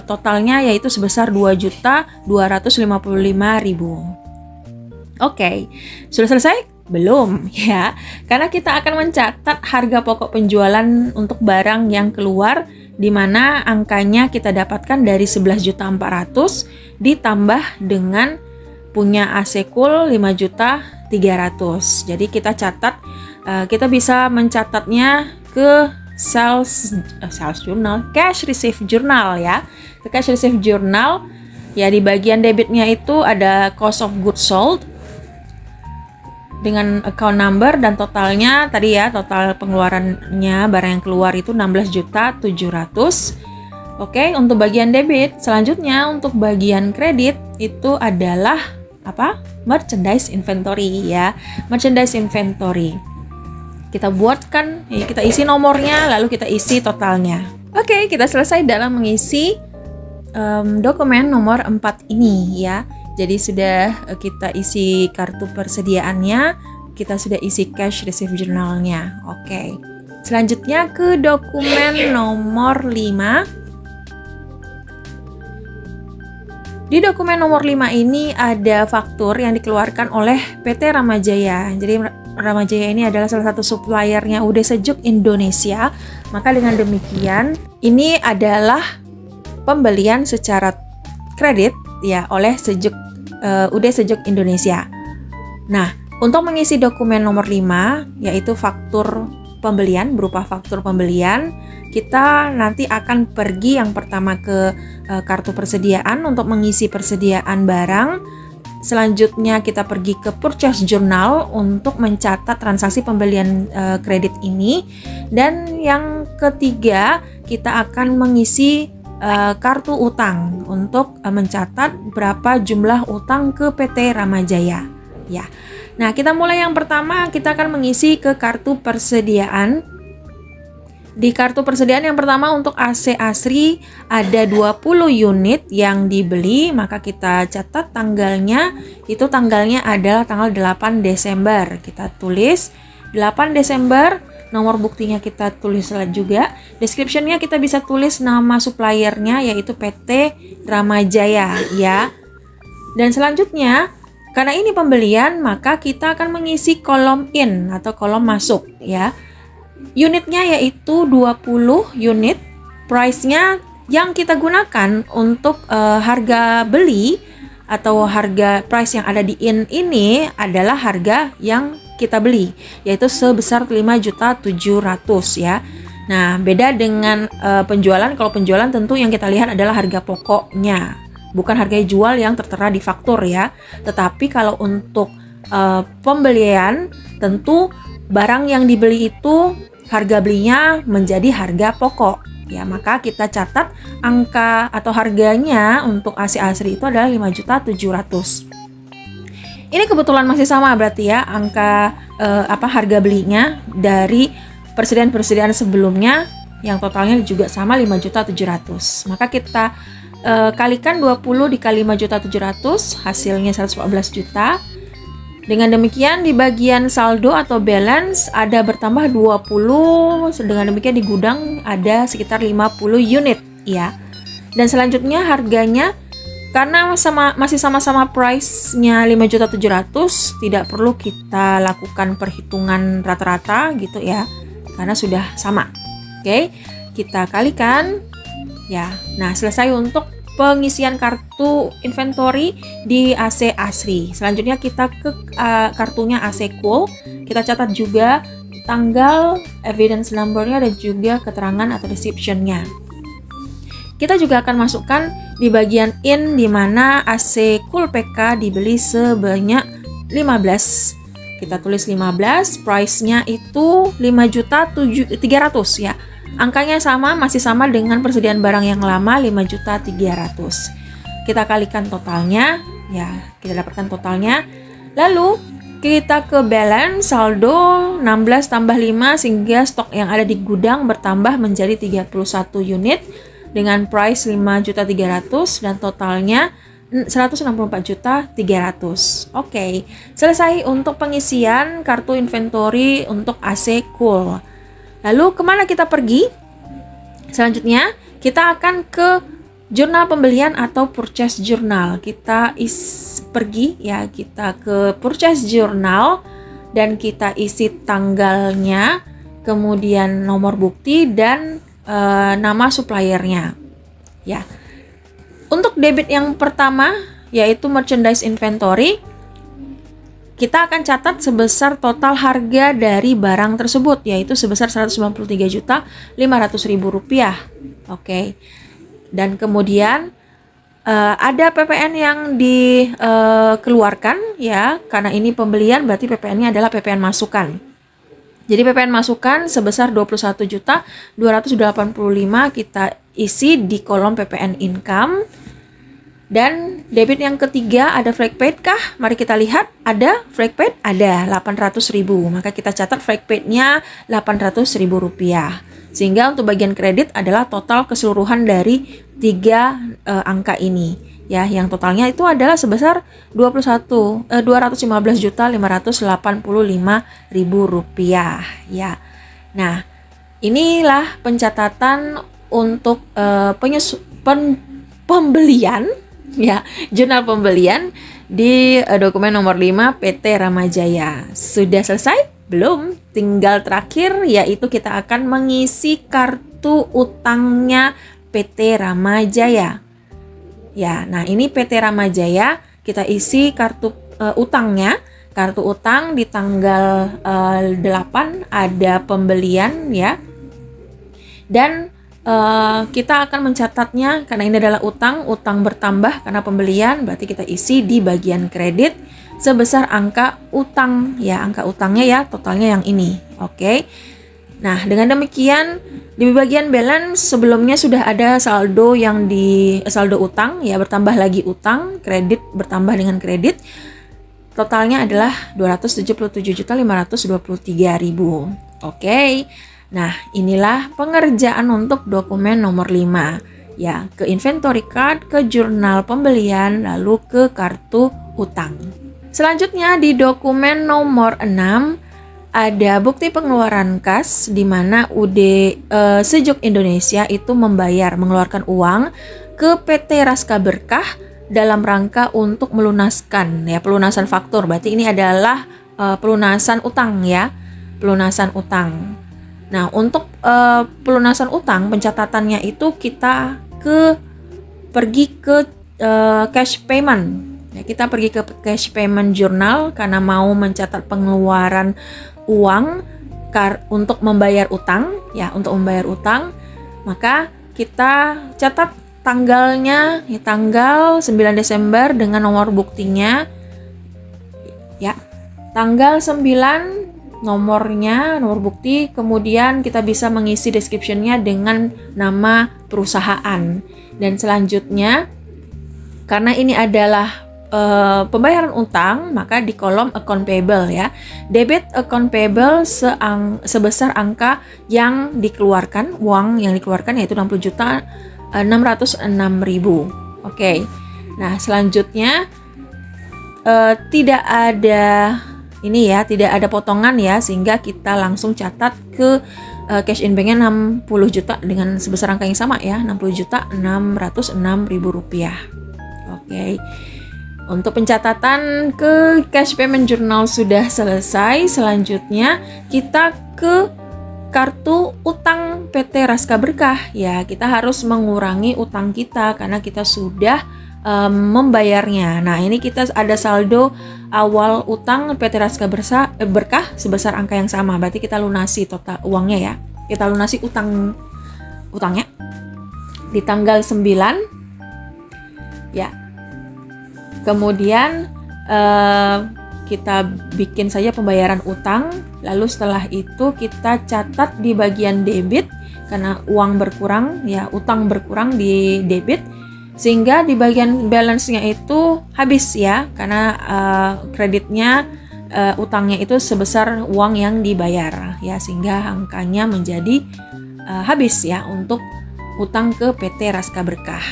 totalnya yaitu sebesar 2.255.000. Oke, sudah selesai? Belum ya, karena kita akan mencatat harga pokok penjualan untuk barang yang keluar, di mana angkanya kita dapatkan dari 11.400.000 ditambah dengan punya AC Cool 5.300.000. Jadi kita catat, kita bisa mencatatnya ke sales journal, cash receive journal ya. Ke cash receive journal ya, di bagian debitnya itu ada cost of goods sold dengan account number dan totalnya tadi ya, total pengeluarannya barang yang keluar itu 16.700.000. Oke, untuk bagian debit. Selanjutnya untuk bagian kredit itu adalah apa? Merchandise inventory ya. Merchandise inventory. Kita buatkan, ya, kita isi nomornya, lalu kita isi totalnya. Oke, kita selesai dalam mengisi dokumen nomor 4 ini ya. Jadi sudah kita isi kartu persediaannya, kita sudah isi cash receive journalnya. Oke. Selanjutnya ke dokumen nomor 5. Di dokumen nomor 5 ini ada faktur yang dikeluarkan oleh PT Ramajaya. Jadi Ramajaya ini adalah salah satu suppliernya UD Sejuk Indonesia. Maka dengan demikian ini adalah pembelian secara kredit ya oleh UD Sejuk Indonesia. Nah, untuk mengisi dokumen nomor 5 yaitu faktur pembelian, berupa faktur pembelian, kita nanti akan pergi yang pertama ke kartu persediaan untuk mengisi persediaan barang. Selanjutnya kita pergi ke purchase journal untuk mencatat transaksi pembelian kredit ini. Dan yang ketiga, kita akan mengisi kartu utang untuk mencatat berapa jumlah utang ke PT Ramajaya ya. Nah, kita mulai yang pertama, kita akan mengisi ke kartu persediaan. Di kartu persediaan yang pertama untuk AC Asri ada 20 unit yang dibeli, maka kita catat tanggalnya, itu tanggalnya adalah tanggal 8 Desember. Kita tulis 8 Desember, nomor buktinya kita tulis juga. Description-nya kita bisa tulis nama suppliernya yaitu PT Ramajaya ya. Dan selanjutnya, karena ini pembelian, maka kita akan mengisi kolom in atau kolom masuk ya. Unitnya yaitu 20 unit. Price-nya yang kita gunakan untuk harga beli atau harga price yang ada di in ini adalah harga yang kita beli, yaitu sebesar 5.700.000 ya. Nah, beda dengan penjualan. Kalau penjualan tentu yang kita lihat adalah harga pokoknya, bukan harga jual yang tertera di faktur ya. Tetapi kalau untuk pembelian, tentu barang yang dibeli itu harga belinya menjadi harga pokok ya. Maka kita catat angka atau harganya untuk AC Asri itu adalah 5.700.000. Ini kebetulan masih sama berarti ya, angka harga belinya dari persediaan sebelumnya yang totalnya juga sama 5.700.000. Maka kita kalikan 20 dikali 5.700.000, hasilnya 114 juta. Dengan demikian di bagian saldo atau balance ada bertambah 20, dengan demikian di gudang ada sekitar 50 unit ya. Dan selanjutnya harganya Karena masih sama-sama price-nya 5.700.000, tidak perlu kita lakukan perhitungan rata-rata gitu ya, karena sudah sama. Oke, kita kalikan ya. Nah, selesai untuk pengisian kartu inventory di AC Asri. Selanjutnya kita ke kartunya AC Cool. Kita catat juga tanggal, evidence number-nya, dan juga keterangan atau description-nya. Kita juga akan masukkan di bagian in, di mana AC Cool PK dibeli sebanyak 15. Kita tulis 15, price-nya itu 5.300.000 ya. Angkanya sama, masih sama dengan persediaan barang yang lama, 5.300.000. Kita kalikan totalnya, ya, kita dapatkan totalnya. Lalu kita ke balance, saldo 16 tambah 5, sehingga stok yang ada di gudang bertambah menjadi 31 unit dengan price 5.300.000 dan totalnya 164.300.000. Oke, selesai untuk pengisian kartu inventory untuk AC Cool. Lalu kemana kita pergi? Selanjutnya kita akan ke jurnal pembelian atau purchase journal. Kita pergi ya, kita ke purchase journal dan kita isi tanggalnya, kemudian nomor bukti dan nama suppliernya. Ya. Untuk debit yang pertama yaitu merchandise inventory, kita akan catat sebesar total harga dari barang tersebut, yaitu sebesar Rp193.500.000. Oke. Dan kemudian ada PPN yang dikeluarkan ya, karena ini pembelian berarti PPN-nya adalah PPN masukan. Jadi PPN masukan sebesar 21.285.000 kita isi di kolom PPN income. Dan debit yang ketiga ada flag paid kah? Mari kita lihat, ada flag paid? Ada, 800.000. Maka kita catat flag paid-nya Rp800.000. Sehingga untuk bagian kredit adalah total keseluruhan dari 3 angka ini. Ya, yang totalnya itu adalah sebesar Rp215.585.000 ya. Nah, inilah pencatatan untuk pembelian ya, jurnal pembelian di dokumen nomor 5 PT Ramajaya. Sudah selesai? Belum, tinggal terakhir yaitu kita akan mengisi kartu utangnya PT Ramajaya. Ya, nah ini PT Ramajaya, kita isi kartu utangnya. Kartu utang di tanggal 8 ada pembelian ya. Dan kita akan mencatatnya karena ini adalah utang bertambah karena pembelian, berarti kita isi di bagian kredit sebesar angka utang ya, angka utangnya ya, totalnya yang ini. Oke. Nah, dengan demikian di bagian balance sebelumnya sudah ada saldo yang saldo utang ya, bertambah lagi utang, kredit bertambah dengan kredit. Totalnya adalah Rp277.523.000. Oke. Nah, inilah pengerjaan untuk dokumen nomor 5. Ya, ke inventory card, ke jurnal pembelian, lalu ke kartu utang. Selanjutnya di dokumen nomor 6 ada bukti pengeluaran kas di mana UD Sejuk Indonesia itu mengeluarkan uang ke PT Raska Berkah dalam rangka untuk melunaskan ya, pelunasan faktur. Berarti ini adalah pelunasan utang ya, pelunasan utang. Nah, untuk pelunasan utang, pencatatannya itu kita pergi ke cash payment. Ya, kita pergi ke cash payment journal karena mau mencatat pengeluaran uang untuk membayar utang. Ya, untuk membayar utang, maka kita catat tanggalnya, ya, tanggal 9 Desember dengan nomor buktinya. Ya, tanggal 9 nomornya, nomor bukti, kemudian kita bisa mengisi description-nya dengan nama perusahaan. Dan selanjutnya, karena ini adalah pembayaran utang, maka di kolom account payable ya, debit account payable sebesar angka yang dikeluarkan, uang yang dikeluarkan yaitu 60.606.000. Oke. Nah, selanjutnya tidak ada ini ya, tidak ada potongan ya, sehingga kita langsung catat ke cash in bank-nya 60 juta dengan sebesar angka yang sama ya, Rp60.606.000. Oke. Untuk pencatatan ke cash payment journal sudah selesai. Selanjutnya kita ke kartu utang PT Raska Berkah. Ya, kita harus mengurangi utang kita karena kita sudah membayarnya. Nah, ini kita ada saldo awal utang PT Raska Berkah sebesar angka yang sama. Berarti kita lunasi total uangnya ya. Kita lunasi utangnya di tanggal 9. Ya. Kemudian kita bikin saja pembayaran utang, lalu setelah itu kita catat di bagian debit karena uang berkurang, ya utang berkurang di debit, sehingga di bagian balance-nya itu habis ya, karena kreditnya utangnya itu sebesar uang yang dibayar ya, sehingga angkanya menjadi habis ya untuk utang ke PT Raska Berkah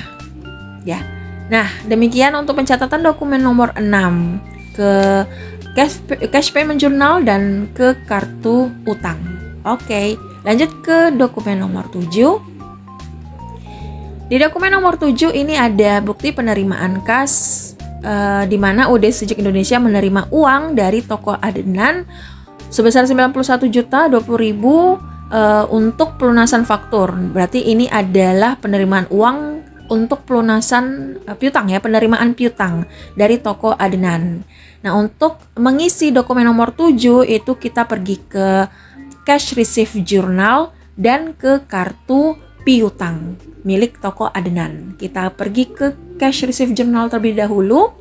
ya. Nah, demikian untuk pencatatan dokumen nomor 6 ke cash payment journal dan ke kartu utang. Oke, lanjut ke dokumen nomor 7. Di dokumen nomor 7 ini ada bukti penerimaan kas di mana UD Sejuk Indonesia menerima uang dari toko adenan sebesar 91.020.000 untuk pelunasan faktur. Berarti ini adalah penerimaan uang untuk pelunasan piutang ya, penerimaan piutang dari toko adenan. Nah, untuk mengisi dokumen nomor 7 itu kita pergi ke cash receipt journal dan ke kartu piutang milik toko adenan. Kita pergi ke cash receipt journal terlebih dahulu.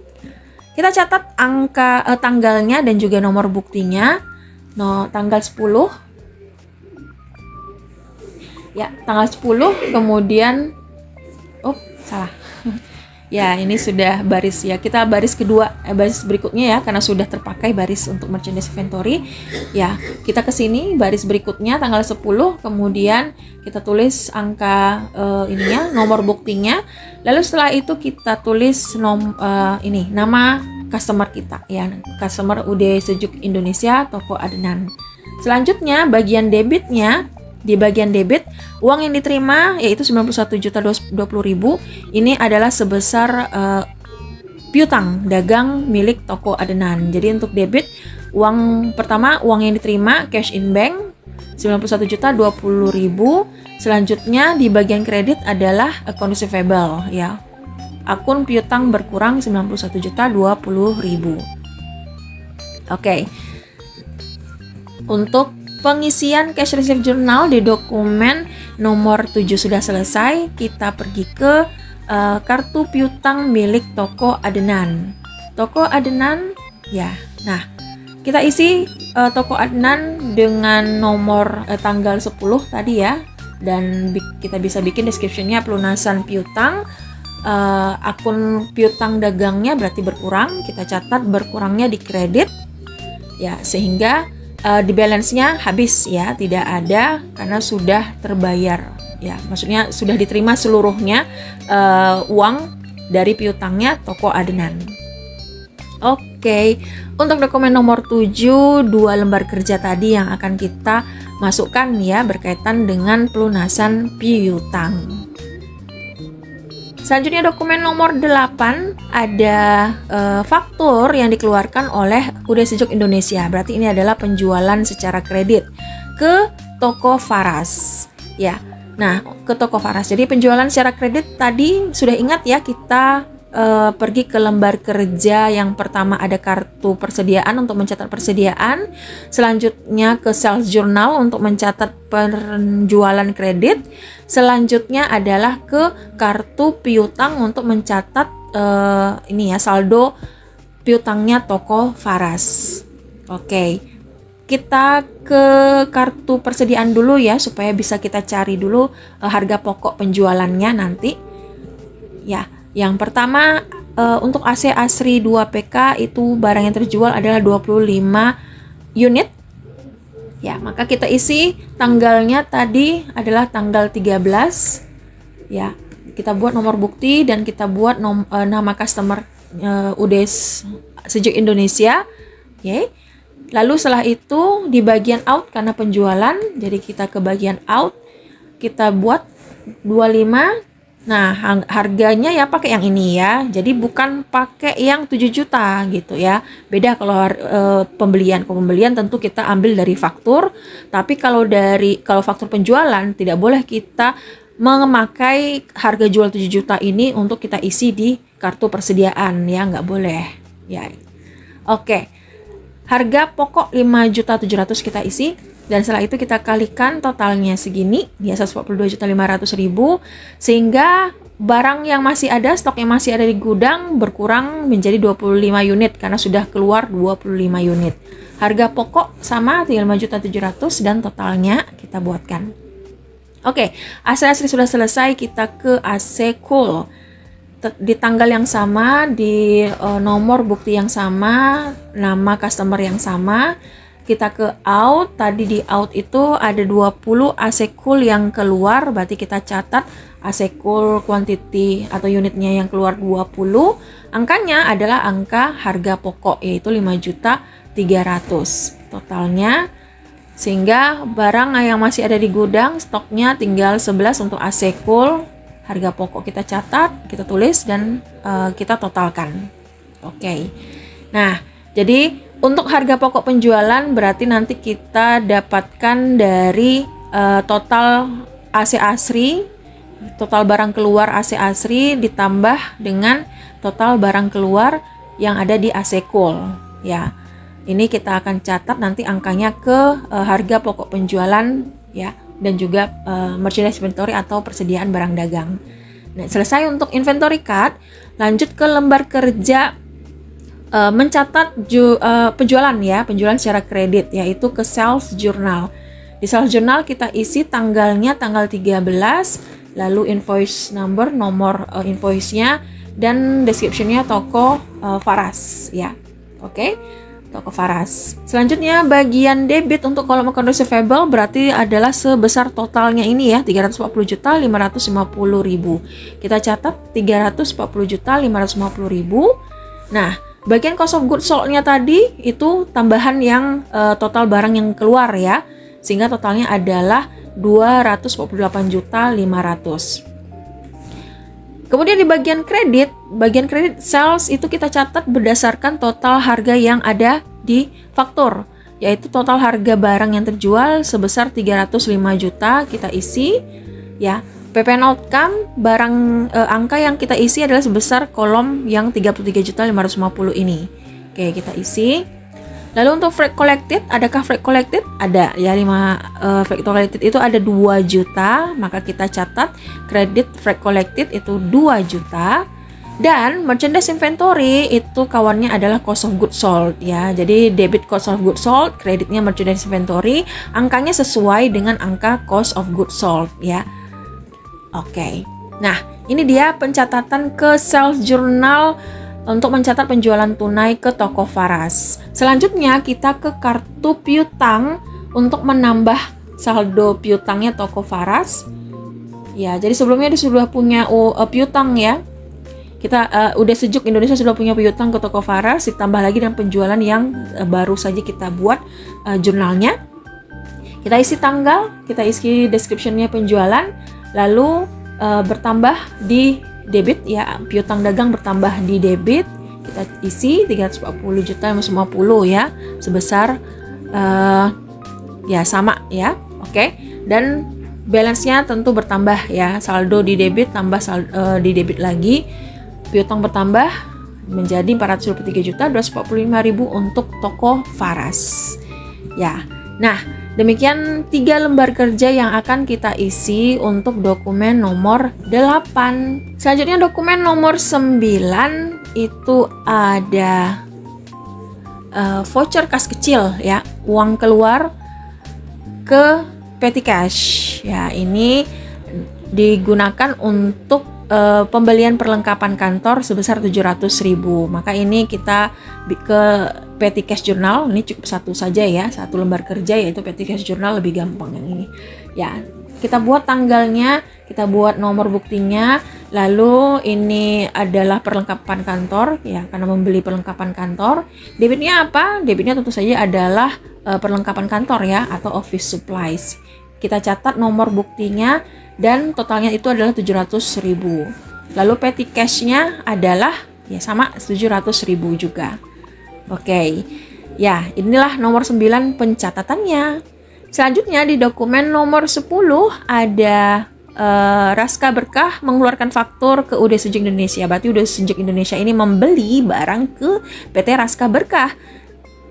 Kita catat angka tanggalnya dan juga nomor buktinya. Tanggal 10. Ya, tanggal 10 kemudian salah. Ya, ini sudah baris ya. Kita baris kedua, baris berikutnya ya, karena sudah terpakai baris untuk merchandise inventory. Ya, kita ke sini baris berikutnya tanggal 10, kemudian kita tulis angka ininya, nomor buktinya. Lalu setelah itu kita tulis nama customer kita ya, customer UD Sejuk Indonesia toko adenan. Selanjutnya bagian debitnya. Di bagian debit, uang yang diterima yaitu 91.020.000 ini adalah sebesar piutang dagang milik toko adenan. Jadi untuk debit, uang pertama uang yang diterima cash in bank 91.020.000. Selanjutnya di bagian kredit adalah account receivable ya. Akun piutang berkurang 91.020.000. Oke. Untuk pengisian cash receipt journal di dokumen nomor 7 sudah selesai. Kita pergi ke kartu piutang milik toko adenan. Toko adenan ya. Nah, kita isi toko adenan dengan nomor tanggal 10 tadi ya. Dan kita bisa bikin description-nya pelunasan piutang. Akun piutang dagangnya berarti berkurang. Kita catat berkurangnya di kredit. Ya, sehingga di balance-nya habis ya, tidak ada karena sudah terbayar ya, maksudnya sudah diterima seluruhnya uang dari piutangnya toko adenan. Oke, untuk dokumen nomor 7, 2 lembar kerja tadi yang akan kita masukkan ya berkaitan dengan pelunasan piutang. Selanjutnya dokumen nomor 8 ada faktur yang dikeluarkan oleh UD Sejuk Indonesia. Berarti ini adalah penjualan secara kredit ke toko Faras. Ya. Nah, ke toko Faras. Jadi penjualan secara kredit tadi sudah ingat ya, kita pergi ke lembar kerja yang pertama ada kartu persediaan untuk mencatat persediaan. Selanjutnya ke sales journal untuk mencatat penjualan kredit. Selanjutnya adalah ke kartu piutang untuk mencatat ini ya, saldo piutangnya toko Faras. Oke. Kita ke kartu persediaan dulu ya, supaya bisa kita cari dulu harga pokok penjualannya nanti. Ya, yang pertama untuk AC Asri 2PK itu barang yang terjual adalah 25 unit. Ya, maka kita isi tanggalnya tadi adalah tanggal 13. Ya, kita buat nomor bukti dan kita buat nama customer UD Sejuk Indonesia. Oke. Lalu setelah itu di bagian out karena penjualan, jadi kita ke bagian out, kita buat 25 Nah, harganya ya pakai yang ini ya. Jadi bukan pakai yang 7 juta gitu ya. Beda kalau pembelian. Kalau pembelian tentu kita ambil dari faktur, tapi kalau faktur penjualan tidak boleh kita memakai harga jual 7 juta ini untuk kita isi di kartu persediaan ya, nggak boleh ya. Oke. Harga pokok 5.700.000 kita isi. Dan setelah itu kita kalikan totalnya segini, ya 142.500.000, sehingga barang yang masih ada, stok yang masih ada di gudang berkurang menjadi 25 unit karena sudah keluar 25 unit. Harga pokok sama 5.700.000 dan totalnya kita buatkan. Oke, AC asli sudah selesai, kita ke AC cool. Di tanggal yang sama, di nomor bukti yang sama, nama customer yang sama. Kita ke out, tadi di out itu ada 20 AC cool yang keluar, berarti kita catat AC cool quantity atau unitnya yang keluar 20, angkanya adalah angka harga pokok yaitu 5.300.000 totalnya, sehingga barang yang masih ada di gudang stoknya tinggal 11 untuk AC cool, harga pokok kita catat, kita tulis dan kita totalkan. Oke. Nah, jadi untuk harga pokok penjualan berarti nanti kita dapatkan dari total AC Asri, total barang keluar AC Asri ditambah dengan total barang keluar yang ada di AC Cool ya. Ini kita akan catat nanti angkanya ke harga pokok penjualan ya, dan juga merchandise inventory atau persediaan barang dagang. Nah, selesai untuk inventory card, lanjut ke lembar kerja mencatat penjualan ya, penjualan secara kredit, yaitu ke sales journal. Di sales journal kita isi tanggalnya tanggal 13, lalu invoice number, nomor invoice-nya, dan description-nya toko Faras ya. Oke, toko Faras. Selanjutnya bagian debit untuk kolom account receivable berarti adalah sebesar totalnya ini ya, 340.550.000. Kita catat 340.550.000. Nah, bagian cost of goods sold-nya tadi itu tambahan yang total barang yang keluar ya, sehingga totalnya adalah 248.500.000. Kemudian di bagian kredit sales itu kita catat berdasarkan total harga yang ada di faktur, yaitu total harga barang yang terjual sebesar 305 juta kita isi ya. PPN outcome barang angka yang kita isi adalah sebesar kolom yang 33.550 ini. Oke, kita isi. Lalu untuk freight collected, adakah freight collected? Ada ya, freight collected itu ada 2 juta, maka kita catat kredit freight collected itu 2 juta. Dan merchandise inventory itu kawannya adalah cost of goods sold ya. Jadi debit cost of goods sold, kreditnya merchandise inventory, angkanya sesuai dengan angka cost of goods sold ya. Oke, nah ini dia pencatatan ke sales journal untuk mencatat penjualan tunai ke toko Faras. Selanjutnya kita ke kartu piutang untuk menambah saldo piutangnya toko Faras. Ya, jadi sebelumnya dia sudah punya piutang ya. Kita udah sejuk Indonesia sudah punya piutang ke toko Faras, ditambah lagi dengan penjualan yang baru saja kita buat jurnalnya. Kita isi tanggal, kita isi description-nya penjualan. Lalu bertambah di debit ya, piutang dagang bertambah di debit, kita isi 340.550 ya, sebesar ya sama ya. Oke, dan balance-nya tentu bertambah ya, saldo di debit tambah di debit lagi, piutang bertambah menjadi 423.245.000 untuk toko Faras ya. Nah, demikian 3 lembar kerja yang akan kita isi untuk dokumen nomor 8. Selanjutnya dokumen nomor 9 itu ada voucher kas kecil ya, uang keluar ke petty cash ya. Ini digunakan untuk pembelian perlengkapan kantor sebesar 700.000. Maka ini kita ke petty cash journal, ini cukup satu saja ya, satu lembar kerja, yaitu petty cash journal, lebih gampang yang ini ya. Kita buat tanggalnya, kita buat nomor buktinya, lalu ini adalah perlengkapan kantor ya, karena membeli perlengkapan kantor. Debitnya apa? Debitnya tentu saja adalah perlengkapan kantor ya, atau office supplies. Kita catat nomor buktinya dan totalnya itu adalah 700.000. Lalu petty cash-nya adalah ya sama 700.000 juga. Oke. Ya, inilah nomor 9 pencatatannya. Selanjutnya di dokumen nomor 10 ada Raska Berkah mengeluarkan faktur ke UD Sejuk Indonesia. Berarti UD Sejuk Indonesia ini membeli barang ke PT Raska Berkah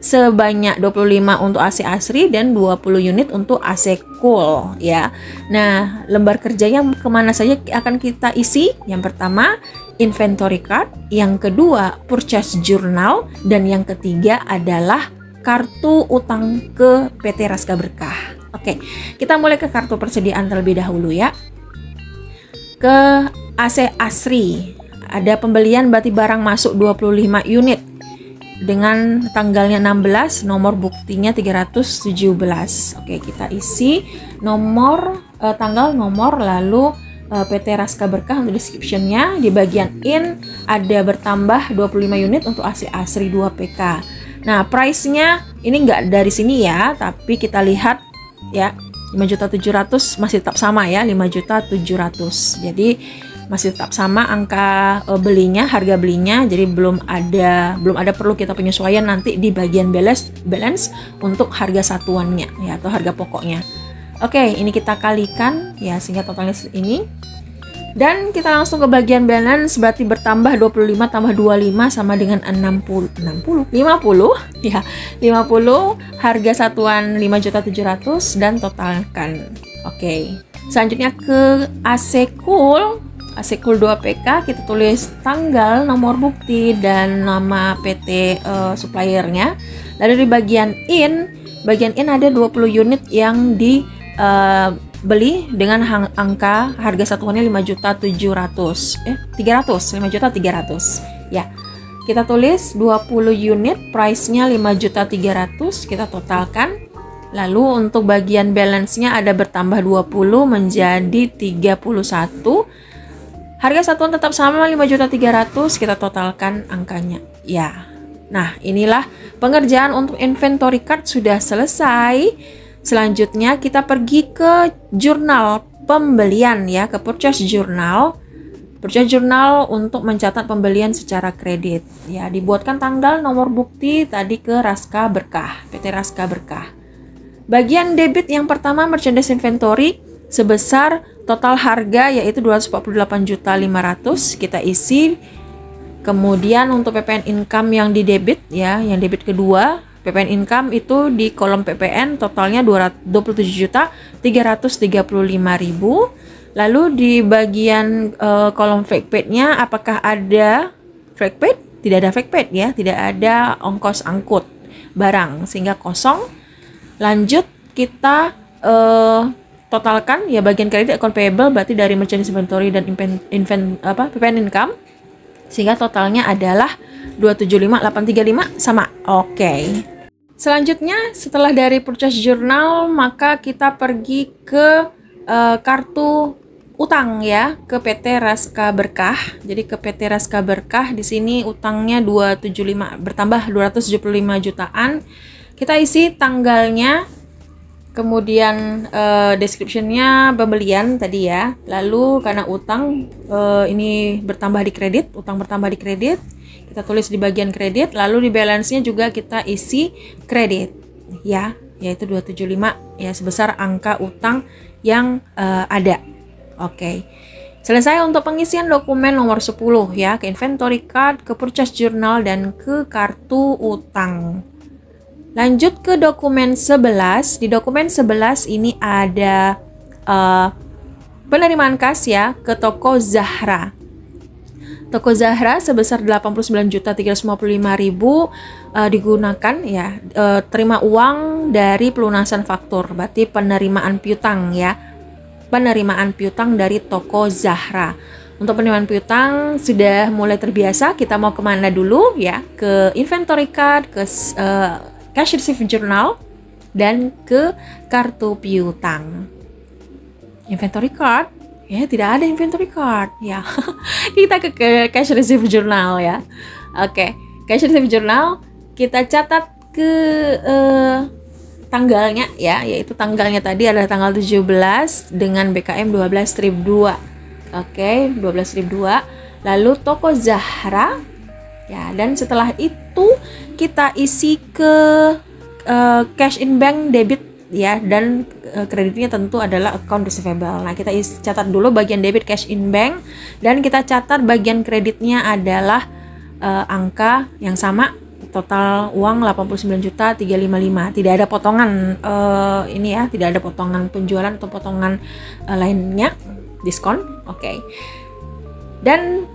sebanyak 25 untuk AC Asri dan 20 unit untuk AC Cool ya. Nah, lembar kerjanya kemana saja akan kita isi? Yang pertama, inventory card, yang kedua, purchase journal, dan yang ketiga adalah kartu utang ke PT Raska Berkah. Oke, kita mulai ke kartu persediaan terlebih dahulu ya. Ke AC Asri, ada pembelian berarti barang masuk 25 unit. Dengan tanggalnya 16, nomor buktinya 317. Oke, kita isi nomor, tanggal, nomor, lalu PT Raska Berkah untuk description-nya. Di bagian in ada bertambah 25 unit untuk AC Asri 2 PK. Nah, price-nya ini nggak dari sini ya, tapi kita lihat ya, 5.700.000 masih tetap sama ya, 5.700.000. Jadi masih tetap sama angka belinya, harga belinya. Jadi belum ada perlu kita penyesuaian nanti di bagian balance untuk harga satuannya ya, atau harga pokoknya. Oke, ini kita kalikan ya sehingga totalnya ini. Dan kita langsung ke bagian balance, berarti bertambah 25 tambah 25 sama dengan 50 ya. 50, harga satuan 5.700.000 dan totalkan. Oke. Selanjutnya ke AC Cool. AC Cool 2 PK, kita tulis tanggal, nomor bukti, dan nama PT suppliernya. Lalu di bagian in ada 20 unit yang dibeli dengan angka harga satuannya 5.300.000 ya. Kita tulis 20 unit, price-nya 5.300.000, kita totalkan. Lalu untuk bagian balance-nya ada bertambah 20 menjadi 31. Harga satuan tetap sama 5.300.000, kita totalkan angkanya. Ya. Nah, inilah pengerjaan untuk inventory card sudah selesai. Selanjutnya kita pergi ke jurnal pembelian ya, ke purchase journal. Purchase journal untuk mencatat pembelian secara kredit. Ya, dibuatkan tanggal, nomor bukti tadi ke Raska Berkah, PT Raska Berkah. Bagian debit yang pertama merchandise inventory sebesar total harga yaitu 248.500.000 kita isi. Kemudian untuk PPN income yang di debit ya, yang debit kedua, PPN income itu di kolom PPN totalnya 27.335.000. Lalu di bagian kolom fake paid-nya apakah ada fake paid? Tidak ada fake paid ya, tidak ada ongkos angkut barang sehingga kosong. Lanjut kita totalkan ya bagian kredit account payable berarti dari merchandise inventory dan PPN income sehingga totalnya adalah 275.835 sama. Oke. Selanjutnya setelah dari purchase journal maka kita pergi ke kartu utang ya, ke PT Raska Berkah. Jadi ke PT Raska Berkah di sini utangnya 275 bertambah 275 jutaan. Kita isi tanggalnya, kemudian description-nya pembelian tadi ya. Lalu karena utang ini bertambah di kredit, utang bertambah di kredit, kita tulis di bagian kredit. Lalu di balance-nya juga kita isi kredit ya, yaitu 275 ya, sebesar angka utang yang ada. Oke. Selesai untuk pengisian dokumen nomor 10 ya, ke inventory card, ke purchase journal, dan ke kartu utang. Lanjut ke dokumen 11. Di dokumen 11 ini ada penerimaan kas ya ke toko Zahra. Toko Zahra sebesar 89.355.000 digunakan ya, terima uang dari pelunasan faktur, berarti penerimaan piutang ya. Penerimaan piutang dari toko Zahra. Untuk penerimaan piutang sudah mulai terbiasa, kita mau kemana dulu ya? Ke inventory card, ke cash receipt journal, dan ke kartu piutang. Inventory card ya, tidak ada inventory card ya. Kita ke cash receipt journal ya. Oke, cash receipt journal kita catat ke tanggalnya ya, yaitu tanggalnya tadi adalah tanggal 17 dengan BKM 12.2. Oke, 12.2. Lalu toko Zahra ya, dan setelah itu kita isi ke cash in bank debit ya, dan kreditnya tentu adalah account receivable. Nah, kita catat dulu bagian debit cash in bank, dan kita catat bagian kreditnya adalah angka yang sama, total uang 89.355. Tidak ada potongan ini ya, tidak ada potongan penjualan atau potongan lainnya, diskon. Oke. Dan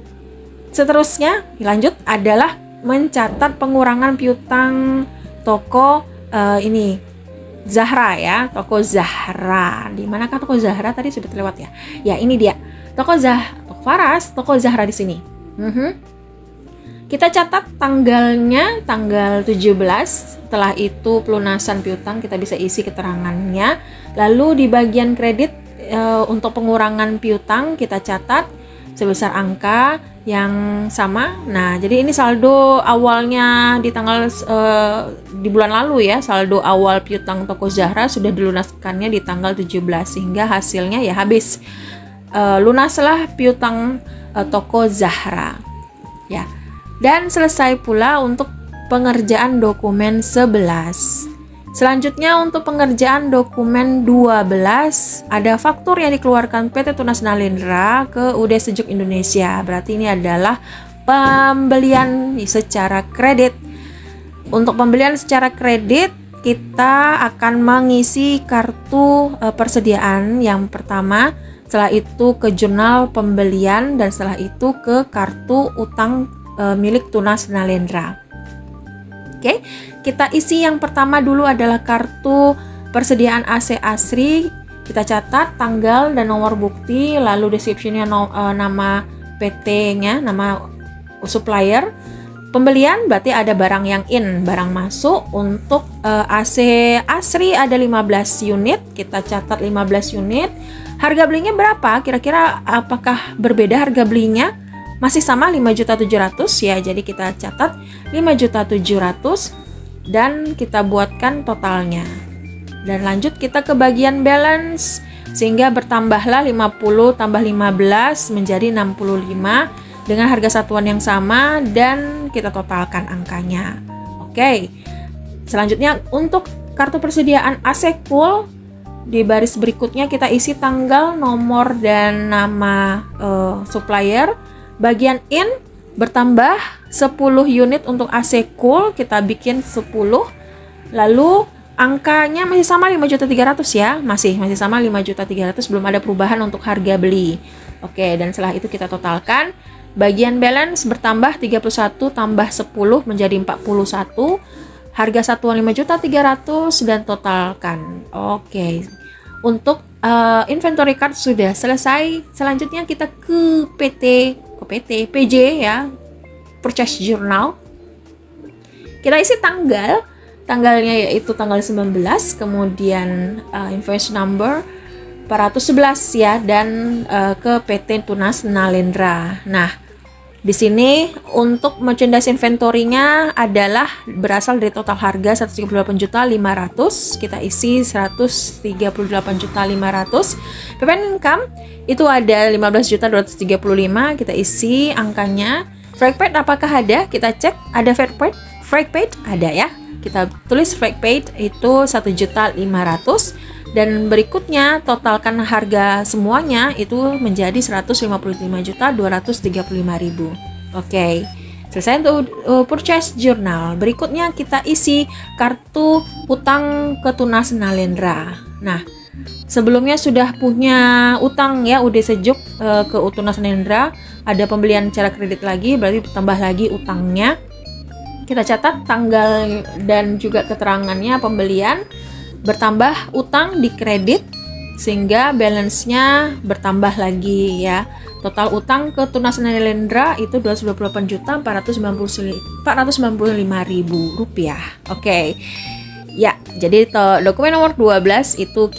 seterusnya lanjut adalah mencatat pengurangan piutang toko ini Zahra ya, toko Zahra. Di manakah toko Zahra tadi sudah terlewat ya? Ya, ini dia. Toko Faras, toko Zahra di sini. Kita catat tanggalnya tanggal 17. Setelah itu pelunasan piutang kita bisa isi keterangannya. Lalu di bagian kredit untuk pengurangan piutang kita catat sebesar angka yang sama. Nah, jadi ini saldo awalnya di tanggal di bulan lalu ya, saldo awal piutang toko Zahra sudah dilunaskannya di tanggal 17, sehingga hasilnya ya habis lunaslah piutang toko Zahra ya. Dan selesai pula untuk pengerjaan dokumen 11. Selanjutnya untuk pengerjaan dokumen 12, ada faktur yang dikeluarkan PT Tunas Nalendra ke UD Sejuk Indonesia. Berarti ini adalah pembelian secara kredit. Untuk pembelian secara kredit, kita akan mengisi kartu persediaan yang pertama, setelah itu ke jurnal pembelian, dan setelah itu ke kartu utang milik Tunas Nalendra. Oke, kita isi yang pertama dulu adalah kartu persediaan AC ASRI. Kita catat tanggal dan nomor bukti, lalu description-nya nama PT-nya, nama supplier. Pembelian berarti ada barang yang in, barang masuk. Untuk AC ASRI ada 15 unit, kita catat 15 unit. Harga belinya berapa? Kira-kira apakah berbeda harga belinya? Masih sama 5.700.000 ya, jadi kita catat 5.700.000 dan kita buatkan totalnya. Dan lanjut kita ke bagian balance, sehingga bertambahlah 50 tambah 15 menjadi 65 dengan harga satuan yang sama, dan kita totalkan angkanya. Oke, selanjutnya untuk kartu persediaan AC Cool, di baris berikutnya kita isi tanggal, nomor, dan nama supplier. Bagian in bertambah 10 unit untuk AC Cool, kita bikin 10. Lalu angkanya masih sama 5.300.000 ya, masih sama 5.300.000, belum ada perubahan untuk harga beli. Oke, dan setelah itu kita totalkan. Bagian balance bertambah 31 tambah 10 menjadi 41. Harga satuan 5.300.000 dan totalkan. Oke. Untuk inventory card sudah selesai. Selanjutnya kita ke PJ ya, purchase journal. Kita isi tanggalnya yaitu tanggal 19, kemudian invoice number 411 ya, dan ke PT Tunas Nalendra. Nah, di sini untuk merchandise inventory-nya adalah berasal dari total harga 138.500.000, kita isi 138.500.000. PPN income itu ada 15.235.000, kita isi angkanya. Freight paid apakah ada? Kita cek, ada freight paid ada ya. Kita tulis freight paid itu 1.500.000, dan berikutnya totalkan harga semuanya itu menjadi 155.235.000. Oke, selesai untuk purchase journal. Berikutnya kita isi kartu utang ke Tunas Nalendra. Nah, sebelumnya sudah punya utang ya UD Sejuk ke Tunas Nalendra, ada pembelian secara kredit lagi, berarti bertambah lagi utangnya. Kita catat tanggal dan juga keterangannya pembelian, bertambah utang di kredit sehingga balance-nya bertambah lagi ya. Total utang ke Tunas Nalendra itu 228.495.000 rupiah. Oke. Ya, jadi dokumen nomor 12 itu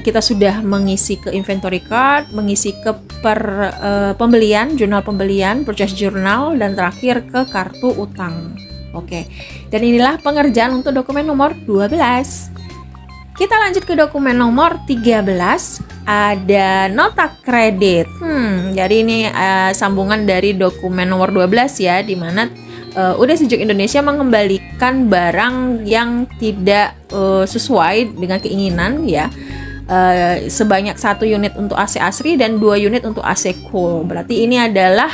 kita sudah mengisi ke inventory card, mengisi ke pembelian, jurnal pembelian, purchase journal, dan terakhir ke kartu utang. Oke, dan inilah pengerjaan untuk dokumen nomor 12. Kita lanjut ke dokumen nomor 13, ada nota kredit. Jadi ini sambungan dari dokumen nomor 12 ya, di mana Udah Sejuk Indonesia mengembalikan barang yang tidak sesuai dengan keinginan ya. Sebanyak 1 unit untuk AC Asri dan 2 unit untuk AC Cool. Berarti ini adalah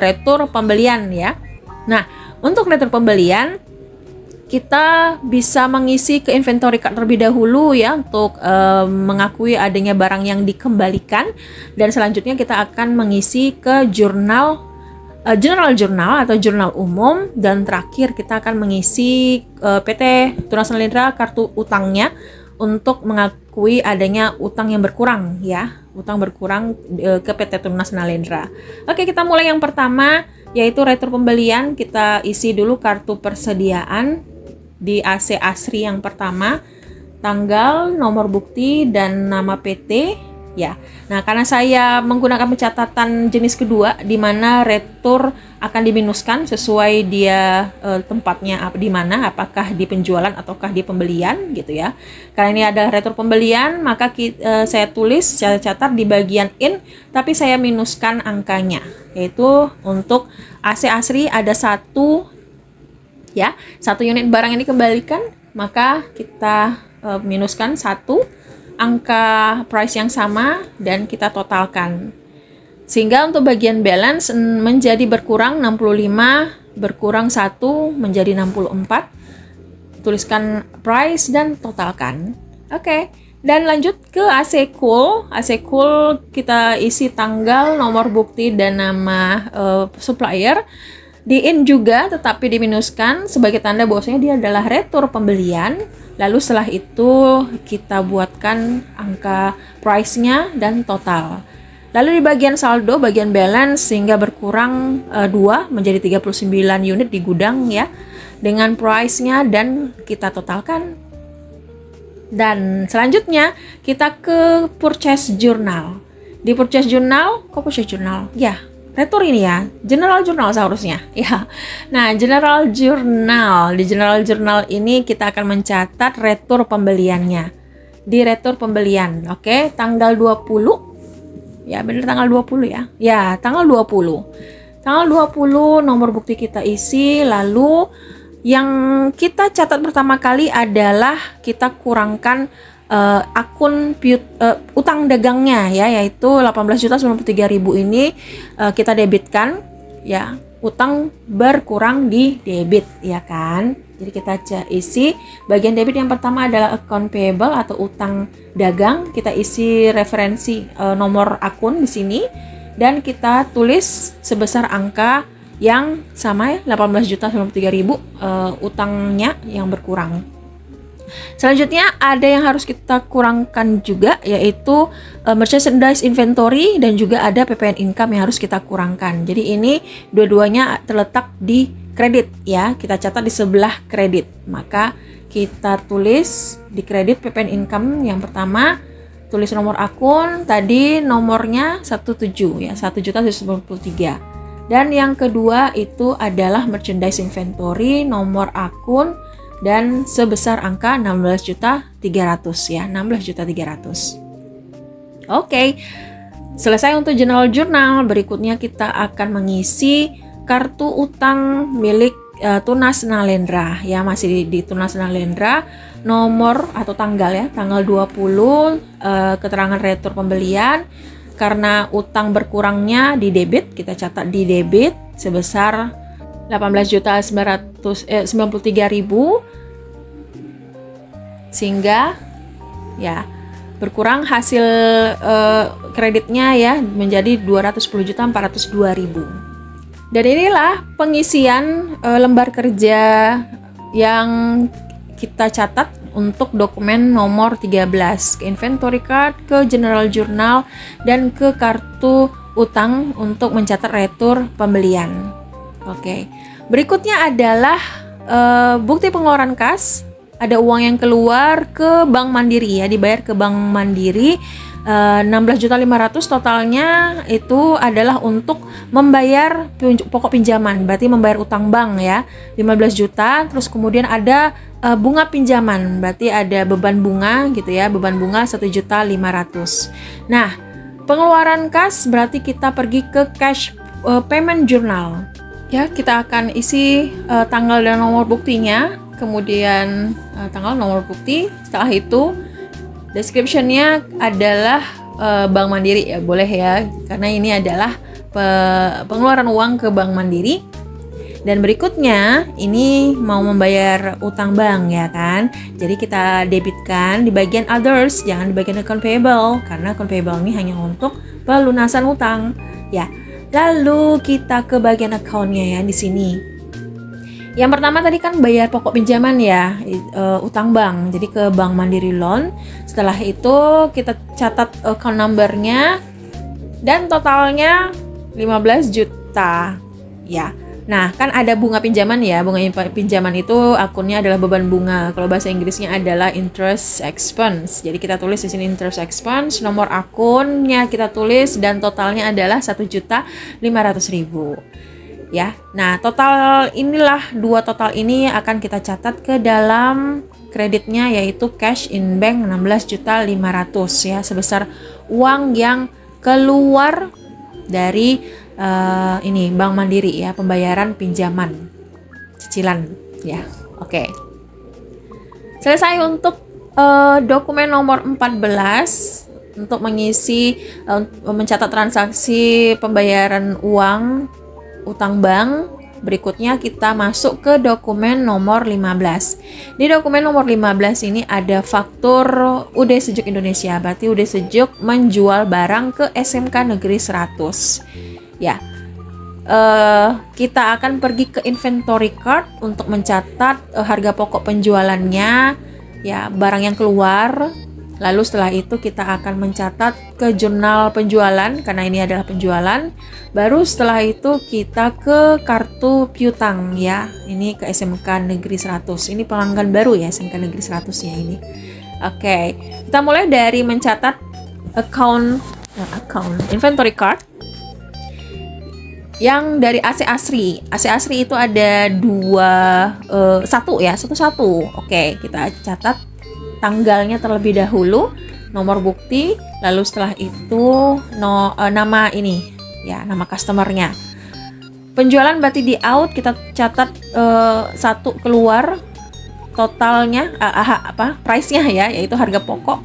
retur pembelian ya. Nah, untuk retur pembelian kita bisa mengisi ke inventory card terlebih dahulu ya, untuk mengakui adanya barang yang dikembalikan, dan selanjutnya kita akan mengisi ke general journal atau jurnal umum, dan terakhir kita akan mengisi PT Tunas Nalendra kartu utangnya untuk mengakui adanya utang yang berkurang ya, utang berkurang ke PT Tunas Nalendra. Oke, kita mulai yang pertama yaitu retur pembelian. Kita isi dulu kartu persediaan di AC Asri yang pertama, tanggal, nomor bukti, dan nama PT ya. Nah, karena saya menggunakan pencatatan jenis kedua di mana retur akan diminuskan sesuai dia tempatnya di mana, apakah di penjualan ataukah di pembelian gitu ya. Karena ini adalah retur pembelian, maka saya tulis, saya catat di bagian in, tapi saya minuskan angkanya, yaitu untuk AC Asri ada 1 ya, 1 unit barang yang dikembalikan, maka kita minuskan 1, angka price yang sama, dan kita totalkan. Sehingga untuk bagian balance menjadi berkurang 65, berkurang 1 menjadi 64. Tuliskan price dan totalkan. Oke, dan lanjut ke AC Cool. AC Cool kita isi tanggal, nomor bukti, dan nama supplier. Di in juga tetapi diminuskan sebagai tanda bahwasanya dia adalah retur pembelian. Lalu setelah itu kita buatkan angka price-nya dan total. Lalu di bagian saldo, bagian balance, sehingga berkurang 2 menjadi 39 unit di gudang ya, dengan price-nya, dan kita totalkan. Dan selanjutnya kita ke purchase journal. Di purchase journal, kok purchase journal? Ya, retur ini ya, general journal seharusnya ya. Nah, general journal, di general journal ini kita akan mencatat retur pembeliannya. Di retur pembelian, oke, tanggal 20 ya, bener tanggal 20 ya. Ya, tanggal 20. Tanggal 20 nomor bukti kita isi, lalu yang kita catat pertama kali adalah kita kurangkan akun utang dagangnya ya, yaitu 18.093.000 ini kita debitkan ya, utang berkurang di debit ya kan. Jadi kita isi bagian debit yang pertama adalah account payable atau utang dagang. Kita isi referensi nomor akun di sini, dan kita tulis sebesar angka yang sama ya, 18.093.000 utangnya yang berkurang. Selanjutnya ada yang harus kita kurangkan juga, yaitu merchandise inventory, dan juga ada PPN income yang harus kita kurangkan. Jadi ini dua-duanya terletak di kredit ya, kita catat di sebelah kredit. Maka kita tulis di kredit PPN income yang pertama, tulis nomor akun, tadi nomornya 17 ya, 1.193. Dan yang kedua itu adalah merchandise inventory, nomor akun, dan sebesar angka 16.300 ya, 16.300. Oke, selesai untuk general journal. Berikutnya kita akan mengisi kartu utang milik Tunas Nalendra ya, masih di Tunas Nalendra, nomor atau tanggal ya, tanggal 20, keterangan retur pembelian. Karena utang berkurangnya di debit, kita catat di debit sebesar 18.993.000, sehingga ya berkurang hasil kreditnya ya menjadi 210.402.000. Dan inilah pengisian lembar kerja yang kita catat untuk dokumen nomor 13, ke inventory card, ke general journal, dan ke kartu utang untuk mencatat retur pembelian. Oke, berikutnya adalah bukti pengeluaran kas. Ada uang yang keluar ke Bank Mandiri ya, dibayar ke Bank Mandiri 16.500.000 totalnya itu adalah untuk membayar pokok pinjaman, berarti membayar utang bank ya, 15 juta. Terus kemudian ada bunga pinjaman, berarti ada beban bunga gitu ya, beban bunga 1.500.000. Nah, pengeluaran kas berarti kita pergi ke cash payment journal. Ya, kita akan isi tanggal dan nomor buktinya, kemudian tanggal nomor bukti. Setelah itu description-nya adalah Bank Mandiri ya, boleh ya, karena ini adalah pengeluaran uang ke Bank Mandiri. Dan berikutnya ini mau membayar utang bank ya kan, jadi kita debitkan di bagian others, jangan di bagian account payable, karena account payable ini hanya untuk pelunasan utang ya. Lalu kita ke bagian account-nya ya di sini. Yang pertama tadi kan bayar pokok pinjaman ya, utang bank, jadi ke Bank Mandiri Loan. Setelah itu kita catat account number-nya dan totalnya 15 juta ya. Nah, kan ada bunga pinjaman ya, bunga pinjaman itu akunnya adalah beban bunga. Kalau bahasa Inggrisnya adalah interest expense. Jadi kita tulis di sini interest expense, nomor akunnya kita tulis dan totalnya adalah 1.500.000. Ya, nah total inilah, dua total ini akan kita catat ke dalam kreditnya, yaitu cash in bank 16.500.000 ya, sebesar uang yang keluar dari ini Bank Mandiri ya, pembayaran pinjaman cicilan ya. Oke. Selesai untuk dokumen nomor 14 untuk mengisi mencatat transaksi pembayaran uang utang bank. Berikutnya kita masuk ke dokumen nomor 15. Di dokumen nomor 15 ini ada faktur UD Sejuk Indonesia. Berarti UD Sejuk menjual barang ke SMK Negeri 100. Ya. Kita akan pergi ke inventory card untuk mencatat harga pokok penjualannya ya, barang yang keluar. Lalu setelah itu kita akan mencatat ke jurnal penjualan karena ini adalah penjualan. Baru setelah itu kita ke kartu piutang ya. Ini ke SMK Negeri 100. Ini pelanggan baru ya, SMK Negeri 100 ya ini. Oke, kita mulai dari mencatat account inventory card yang dari AC Asri. AC Asri itu ada satu. Oke, kita catat tanggalnya terlebih dahulu, nomor bukti, lalu setelah itu nama ini ya, nama customernya. Penjualan berarti di out kita catat satu keluar, totalnya price-nya ya, yaitu harga pokok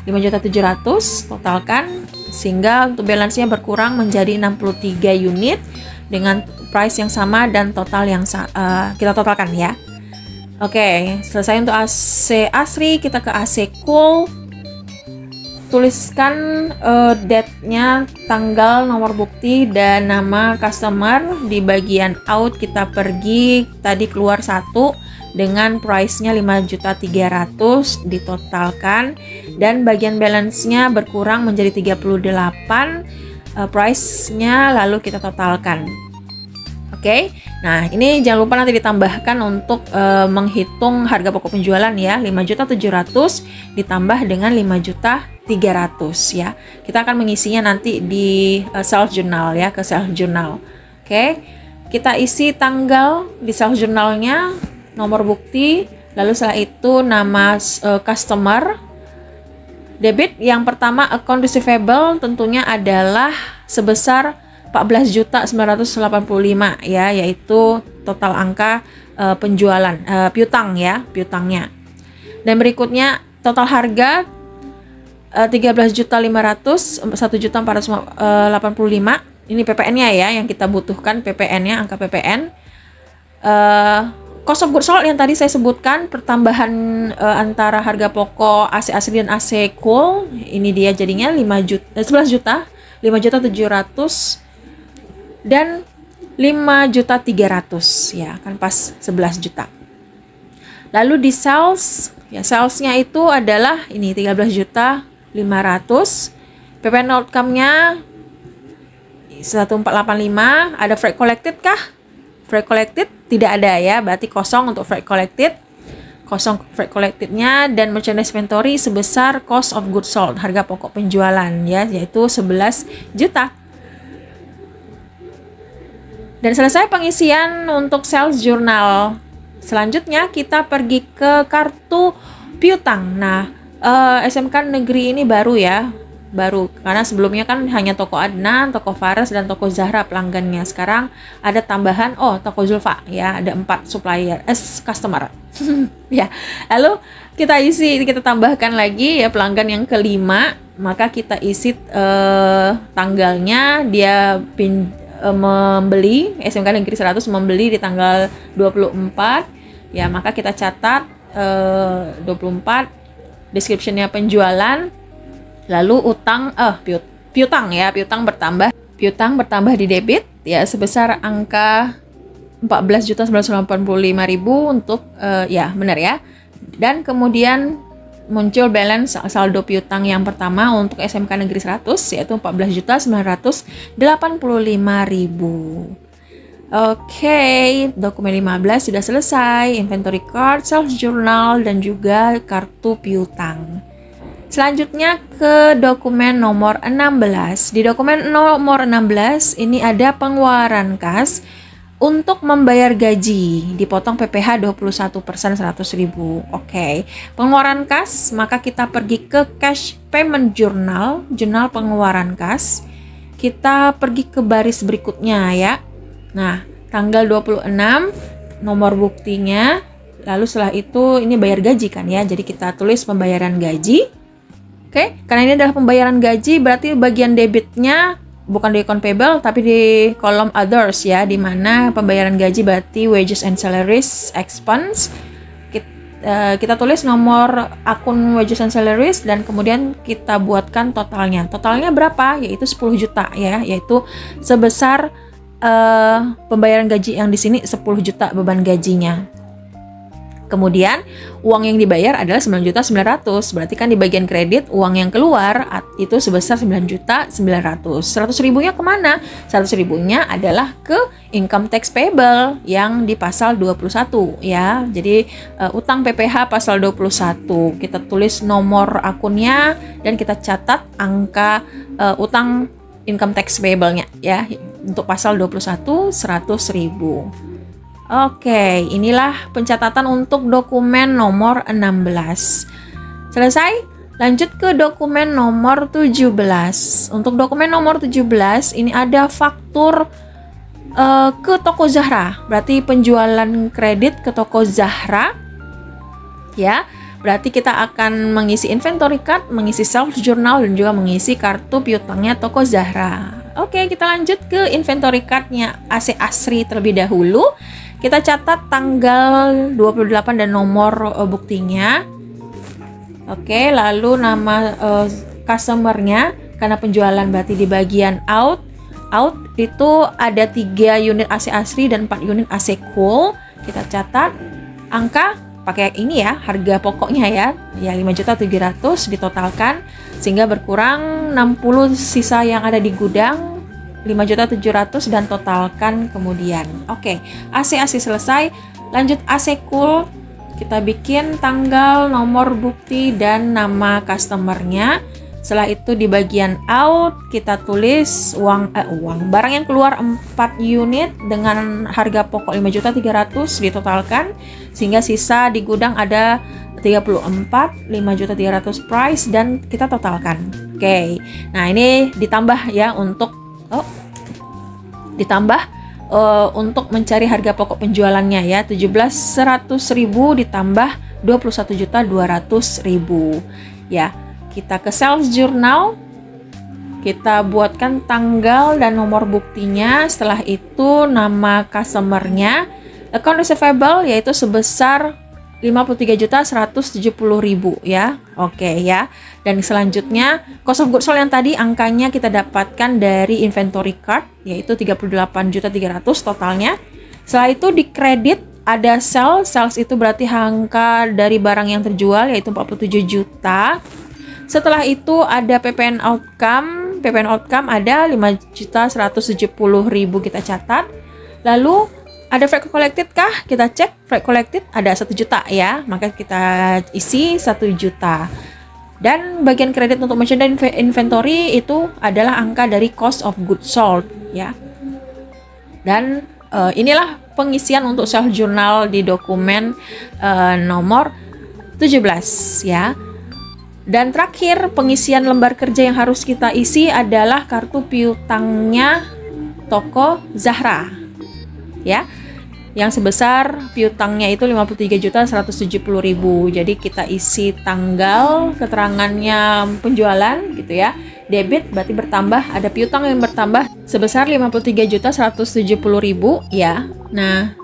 5.700.000 totalkan, sehingga untuk balance-nya berkurang menjadi 63 unit dengan price yang sama dan total yang kita totalkan ya. Oke, selesai untuk AC Asri, kita ke AC Cool. Tuliskan date-nya, tanggal, nomor bukti, dan nama customer. Di bagian out kita pergi, tadi keluar satu dengan price-nya 5.300.000 ditotalkan, dan bagian balance-nya berkurang menjadi 38 price-nya, lalu kita totalkan. Oke, nah ini jangan lupa nanti ditambahkan untuk menghitung harga pokok penjualan ya, 5.700.000 ditambah dengan 5.300.000 ya. Kita akan mengisinya nanti di sales journal ya, ke sales journal. Oke, kita isi tanggal di sales journalnya, nomor bukti, lalu setelah itu nama customer. Debit yang pertama account receivable tentunya adalah sebesar 14.985 ya, yaitu total angka penjualan piutang ya, piutangnya. Dan berikutnya total harga 13.500, 1.485. Ini PPN-nya ya, yang kita butuhkan PPN-nya, angka PPN. Cost of goods sold yang tadi saya sebutkan, pertambahan antara harga pokok AC Asri dan AC Cool, ini dia jadinya 11 juta, 5.700.000 dan 5.300.000 ya, kan pas 11 juta. Lalu di sales ya, salesnya itu adalah ini 13.500.000. PPN outcome-nya 1485. Ada freight collected kah? Freight collected tidak ada ya, berarti kosong untuk freight collected. kosong freight collected-nya, dan merchandise inventory sebesar cost of goods sold, harga pokok penjualan ya, yaitu 11 juta. Dan selesai pengisian untuk sales journal. Selanjutnya kita pergi ke kartu piutang. Nah, SMK Negeri ini baru ya, baru karena sebelumnya kan hanya toko Adnan, toko Fares, dan toko Zahra pelanggannya. Sekarang ada tambahan, toko Zulfa ya, ada 4 supplier customer. Ya, lalu kita tambahkan lagi ya pelanggan yang kelima, maka kita isi tanggalnya dia membeli, SMK Negeri 100 membeli di tanggal 24 ya, maka kita catat 24, description-nya penjualan, lalu piutang bertambah di debit ya sebesar angka 14.985.000 untuk ya benar ya. Dan kemudian muncul balance saldo piutang yang pertama untuk SMK Negeri 100 yaitu 14.985.000. Oke, dokumen 15 sudah selesai, inventory card, sales journal, dan juga kartu piutang. Selanjutnya ke dokumen nomor 16. Di dokumen nomor 16 ini ada pengeluaran kas untuk membayar gaji, dipotong PPh 21% 100.000. Oke, pengeluaran kas, maka kita pergi ke cash payment journal, jurnal pengeluaran kas. Kita pergi ke baris berikutnya ya. Nah, tanggal 26 nomor buktinya, lalu setelah itu ini bayar gaji kan ya, jadi kita tulis pembayaran gaji. Oke, karena ini adalah pembayaran gaji, berarti bagian debitnya bukan di account payable tapi di kolom others ya, di mana pembayaran gaji berarti wages and salaries expense. Kita tulis nomor akun wages and salaries dan kemudian kita buatkan totalnya. Totalnya berapa? Yaitu 10 juta ya, yaitu sebesar pembayaran gaji yang di sini 10 juta beban gajinya. Kemudian uang yang dibayar adalah 9.900.000. Berarti kan di bagian kredit uang yang keluar itu sebesar 9.900.000. 100.000-nya kemana? 100.000-nya adalah ke income tax payable yang di pasal 21 ya. Jadi utang PPh pasal 21. Kita tulis nomor akunnya dan kita catat angka utang income tax payable-nya ya. Untuk pasal 21 100.000. Oke, inilah pencatatan untuk dokumen nomor 16. Selesai? Lanjut ke dokumen nomor 17. Untuk dokumen nomor 17 ini ada faktur ke toko Zahra. Berarti penjualan kredit ke toko Zahra. Ya. Berarti kita akan mengisi inventory card, mengisi sales journal, dan juga mengisi kartu piutangnya toko Zahra. Oke, kita lanjut ke inventory card-nya AC Asri terlebih dahulu. Kita catat tanggal 28 dan nomor buktinya. Oke, lalu nama customer-nya, karena penjualan berarti di bagian out itu ada 3 unit AC Asri dan 4 unit AC Cool. Kita catat angka pakai ini ya, harga pokoknya ya 5.700.000 ditotalkan sehingga berkurang 60 sisa yang ada di gudang 5.700.000 dan totalkan kemudian. Oke, AC selesai. Lanjut AC Cool, kita bikin tanggal, nomor bukti, dan nama customernya. Setelah itu di bagian out kita tulis uang barang yang keluar 4 unit dengan harga pokok 5.300.000 ditotalkan sehingga sisa di gudang ada 34, 5.300.000 price dan kita totalkan. Oke. Nah, ini ditambah ya untuk untuk mencari harga pokok penjualannya ya, 17.100.000 ditambah 21.200.000 ya. Kita ke sales journal, kita buatkan tanggal dan nomor buktinya. Setelah itu nama customernya, account receivable yaitu sebesar 53.170.000 ya. Oke ya. Dan selanjutnya cost of goods sold yang tadi angkanya kita dapatkan dari inventory card yaitu 38.300.000 totalnya. Setelah itu di kredit ada sales itu berarti angka dari barang yang terjual yaitu 47 juta. Setelah itu ada PPN outcome ada 5.170.000 kita catat. Lalu Ada freight collected kah? Kita cek freight collected ada 1 juta ya, maka kita isi 1 juta. Dan bagian kredit untuk merchandise inventory itu adalah angka dari cost of goods sold ya. Dan inilah pengisian untuk self journal di dokumen nomor 17 ya. Dan terakhir pengisian lembar kerja yang harus kita isi adalah kartu piutangnya toko Zahra ya, yang sebesar piutangnya itu 53.170.000. Jadi kita isi tanggal keterangannya penjualan gitu ya. Debit berarti bertambah, ada piutang yang bertambah sebesar 53.170.000 ya. Nah,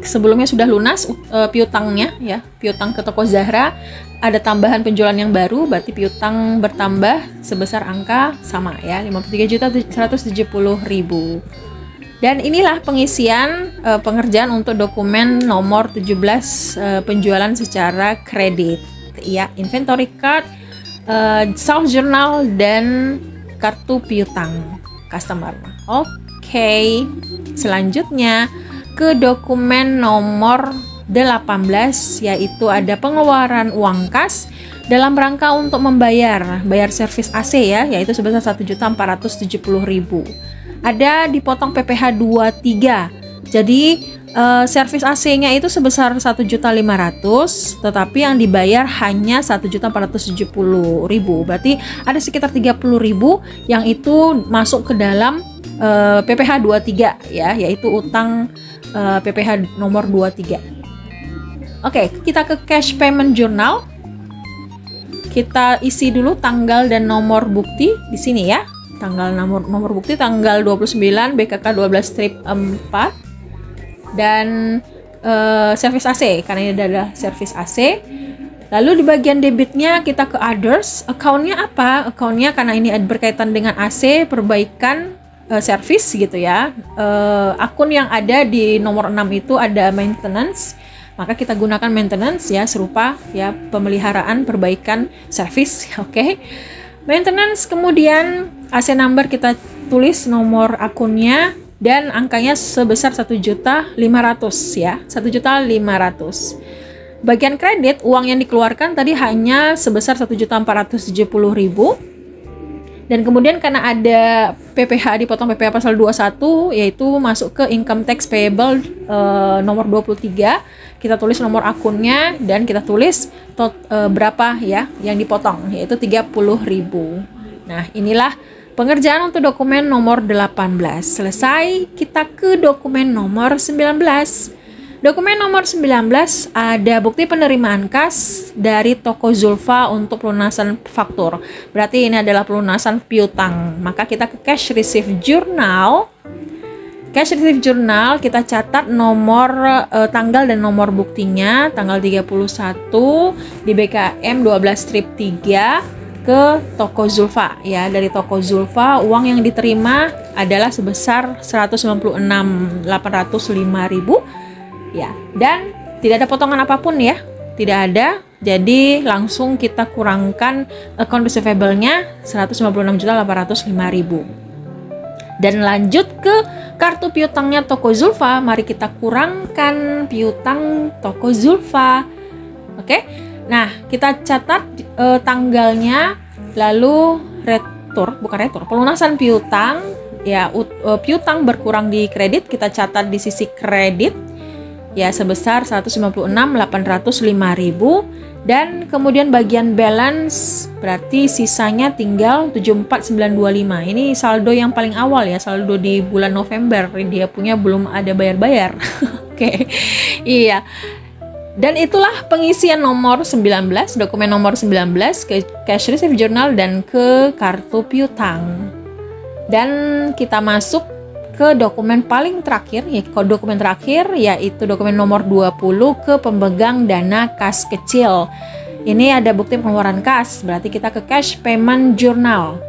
sebelumnya sudah lunas piutangnya ya, piutang ke toko Zahra, ada tambahan penjualan yang baru, berarti piutang bertambah sebesar angka sama ya, 53.170.000. Dan inilah pengisian pengerjaan untuk dokumen nomor 17 penjualan secara kredit ya, inventory card, self journal dan kartu piutang customer. Oke. Selanjutnya ke dokumen nomor 18, yaitu ada pengeluaran uang kas dalam rangka untuk bayar servis AC ya, yaitu sebesar 1.470.000. Ada dipotong PPh 23. Jadi servis AC-nya itu sebesar 1.500.000, tetapi yang dibayar hanya 1.470.000. Berarti ada sekitar 30.000 yang itu masuk ke dalam PPh 23 ya, yaitu utang PPh nomor 23. Oke, kita ke cash payment journal. Kita isi dulu tanggal dan nomor bukti di sini ya. Tanggal nomor bukti tanggal 29 BKK 12-4 dan servis AC karena ini adalah servis AC. Lalu di bagian debitnya kita ke others. Account-nya apa? Account-nya karena ini berkaitan dengan AC, perbaikan servis gitu ya. Akun yang ada di nomor 6 itu ada maintenance, maka kita gunakan maintenance ya, serupa ya, pemeliharaan, perbaikan servis. Oke. Maintenance, kemudian AC number kita tulis nomor akunnya dan angkanya sebesar 1.500.000 ya, 1.500.000. Bagian kredit, uang yang dikeluarkan tadi hanya sebesar 1.470.000. Dan kemudian karena ada PPh dipotong PPh pasal 21, yaitu masuk ke income tax payable nomor 23, kita tulis nomor akunnya dan kita tulis berapa ya yang dipotong, yaitu 30.000. Nah, inilah pengerjaan untuk dokumen nomor 18. Selesai, kita ke dokumen nomor 19. Dokumen nomor 19 ada bukti penerimaan kas dari toko Zulfa untuk pelunasan faktur. Berarti ini adalah pelunasan piutang. Maka kita ke cash receipt journal. Cash receipt journal kita catat nomor tanggal dan nomor buktinya tanggal 31 di BKM 12-3 ke toko Zulfa ya. Dari toko Zulfa uang yang diterima adalah sebesar 196.805.000 ya, dan tidak ada potongan apapun ya, tidak ada. Jadi langsung kita kurangkan account receivable-nya 196.805.000. Dan lanjut ke kartu piutangnya toko Zulfa. Mari kita kurangkan piutang toko Zulfa. Oke. Nah, kita catat tanggalnya, lalu pelunasan piutang ya, piutang berkurang di kredit kita catat di sisi kredit ya sebesar 196.805.000, dan kemudian bagian balance berarti sisanya tinggal 74.925. Ini saldo yang paling awal ya, saldo di bulan November, dia punya belum ada bayar-bayar. Oke. Iya. Dan itulah pengisian nomor 19, dokumen nomor 19 ke cash receipt journal dan ke kartu piutang. Dan kita masuk ke dokumen paling terakhir, yaitu dokumen nomor 20 ke pemegang dana kas kecil. Ini ada bukti pengeluaran kas, berarti kita ke cash payment journal.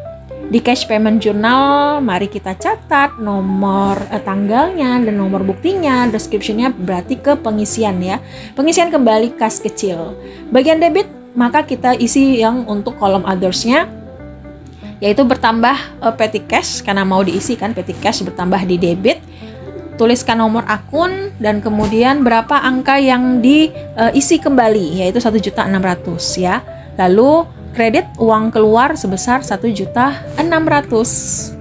Di cash payment journal mari kita catat nomor tanggalnya dan nomor buktinya, description-nya berarti ke pengisian ya. Pengisian kembali kas kecil. Bagian debit maka kita isi yang untuk kolom others-nya, yaitu bertambah petty cash karena mau diisi kan, petty cash bertambah di debit. tuliskan nomor akun dan kemudian berapa angka yang diisi kembali, yaitu 1.600.000 ya. Lalu kredit uang keluar sebesar 1.600.000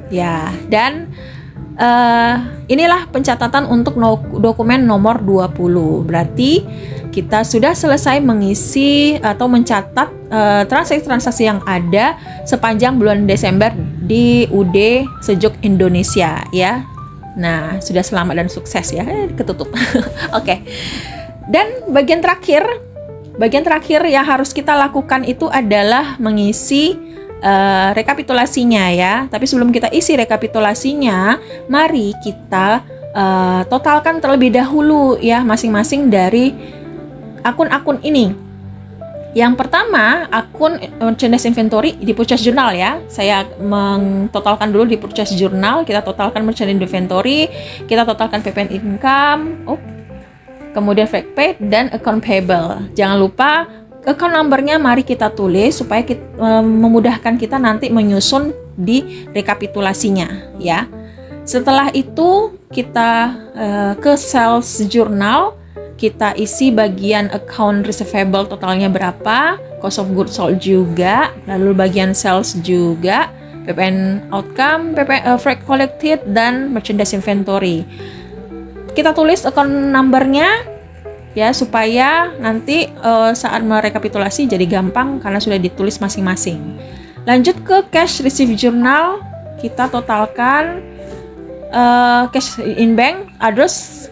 ya. Dan inilah pencatatan untuk dokumen nomor 20. Berarti kita sudah selesai mengisi atau mencatat transaksi-transaksi yang ada sepanjang bulan Desember di UD Sejuk Indonesia ya. Nah, sudah selamat dan sukses ya. Ketutup. Oke. Dan bagian terakhir yang harus kita lakukan itu adalah mengisi rekapitulasinya ya. Tapi sebelum kita isi rekapitulasinya, mari kita totalkan terlebih dahulu ya masing-masing dari akun-akun ini. Yang pertama, akun merchandise inventory di purchase journal ya. Saya mentotalkan dulu di purchase journal, kita totalkan merchandise inventory, kita totalkan PPN income, kemudian fact paid dan account payable. Jangan lupa account number-nya mari kita tulis supaya memudahkan kita nanti menyusun di rekapitulasinya ya. Setelah itu kita ke sales journal, kita isi bagian account receivable totalnya berapa, cost of goods sold juga, lalu bagian sales juga, PPN outcome, PPN freight collected, dan merchandise inventory. Kita tulis account number-nya ya supaya nanti saat merekapitulasi jadi gampang karena sudah ditulis masing-masing. Lanjut ke cash receive journal, kita totalkan cash in bank, others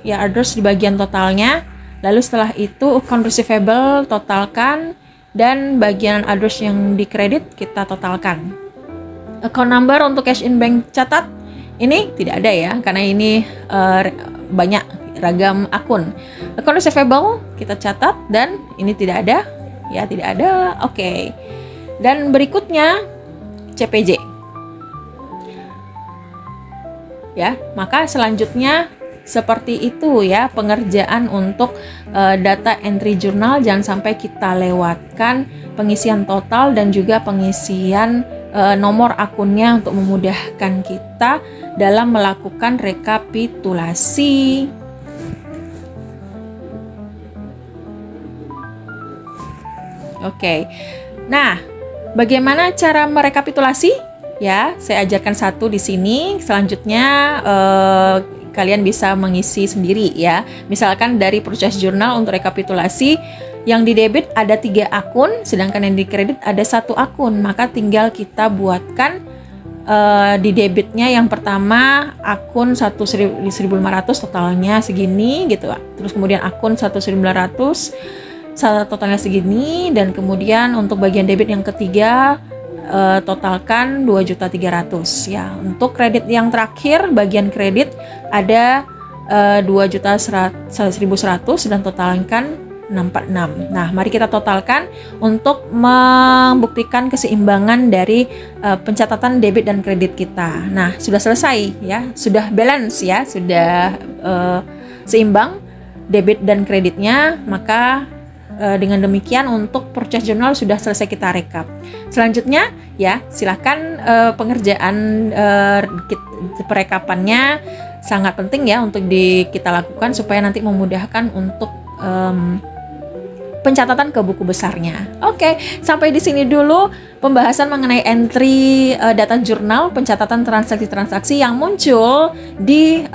di bagian totalnya. Lalu setelah itu account receivable totalkan dan bagian others yang dikredit kita totalkan. Account number untuk cash in bank catat ini tidak ada ya karena ini banyak ragam akun. Account receivable kita catat dan ini tidak ada ya, tidak ada. Oke. Dan berikutnya CPJ. Ya, maka selanjutnya seperti itu ya pengerjaan untuk data entry journal. Jangan sampai kita lewatkan pengisian total dan juga pengisian nomor akunnya untuk memudahkan kita dalam melakukan rekapitulasi. Oke. Nah, bagaimana cara merekapitulasi? Ya, saya ajarkan satu di sini. Selanjutnya kalian bisa mengisi sendiri ya. Misalkan dari purchase journal untuk rekapitulasi yang di debit ada 3 akun, sedangkan yang di kredit ada 1 akun. Maka tinggal kita buatkan di debitnya yang pertama akun 1.500 totalnya segini gitu. Terus kemudian akun 1.900 totalnya segini, dan kemudian untuk bagian debit yang ketiga totalkan 2.300.000 ya. Untuk kredit yang terakhir bagian kredit ada 2.100.000 dan totalkan 646. Nah, mari kita totalkan untuk membuktikan keseimbangan dari pencatatan debit dan kredit kita. Nah, sudah selesai ya, sudah balance ya, sudah seimbang debit dan kreditnya. Maka dengan demikian untuk purchase journal sudah selesai kita rekap. Selanjutnya ya silahkan pengerjaan perekapannya sangat penting ya untuk kita lakukan supaya nanti memudahkan untuk pencatatan ke buku besarnya. Oke, sampai di sini dulu pembahasan mengenai entry data jurnal pencatatan transaksi-transaksi yang muncul di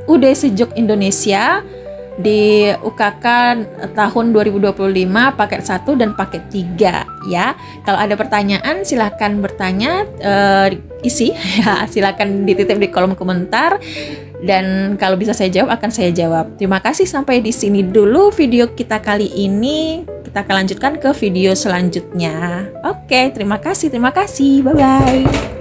UD Sejuk Indonesia di UKK tahun 2025 paket 1 dan paket 3 ya. Kalau ada pertanyaan silahkan bertanya, isi ya, silahkan dititip di kolom komentar dan kalau bisa saya jawab akan saya jawab. Terima kasih, sampai di sini dulu video kita kali ini. Kita akan lanjutkan ke video selanjutnya. Oke, terima kasih. Bye bye.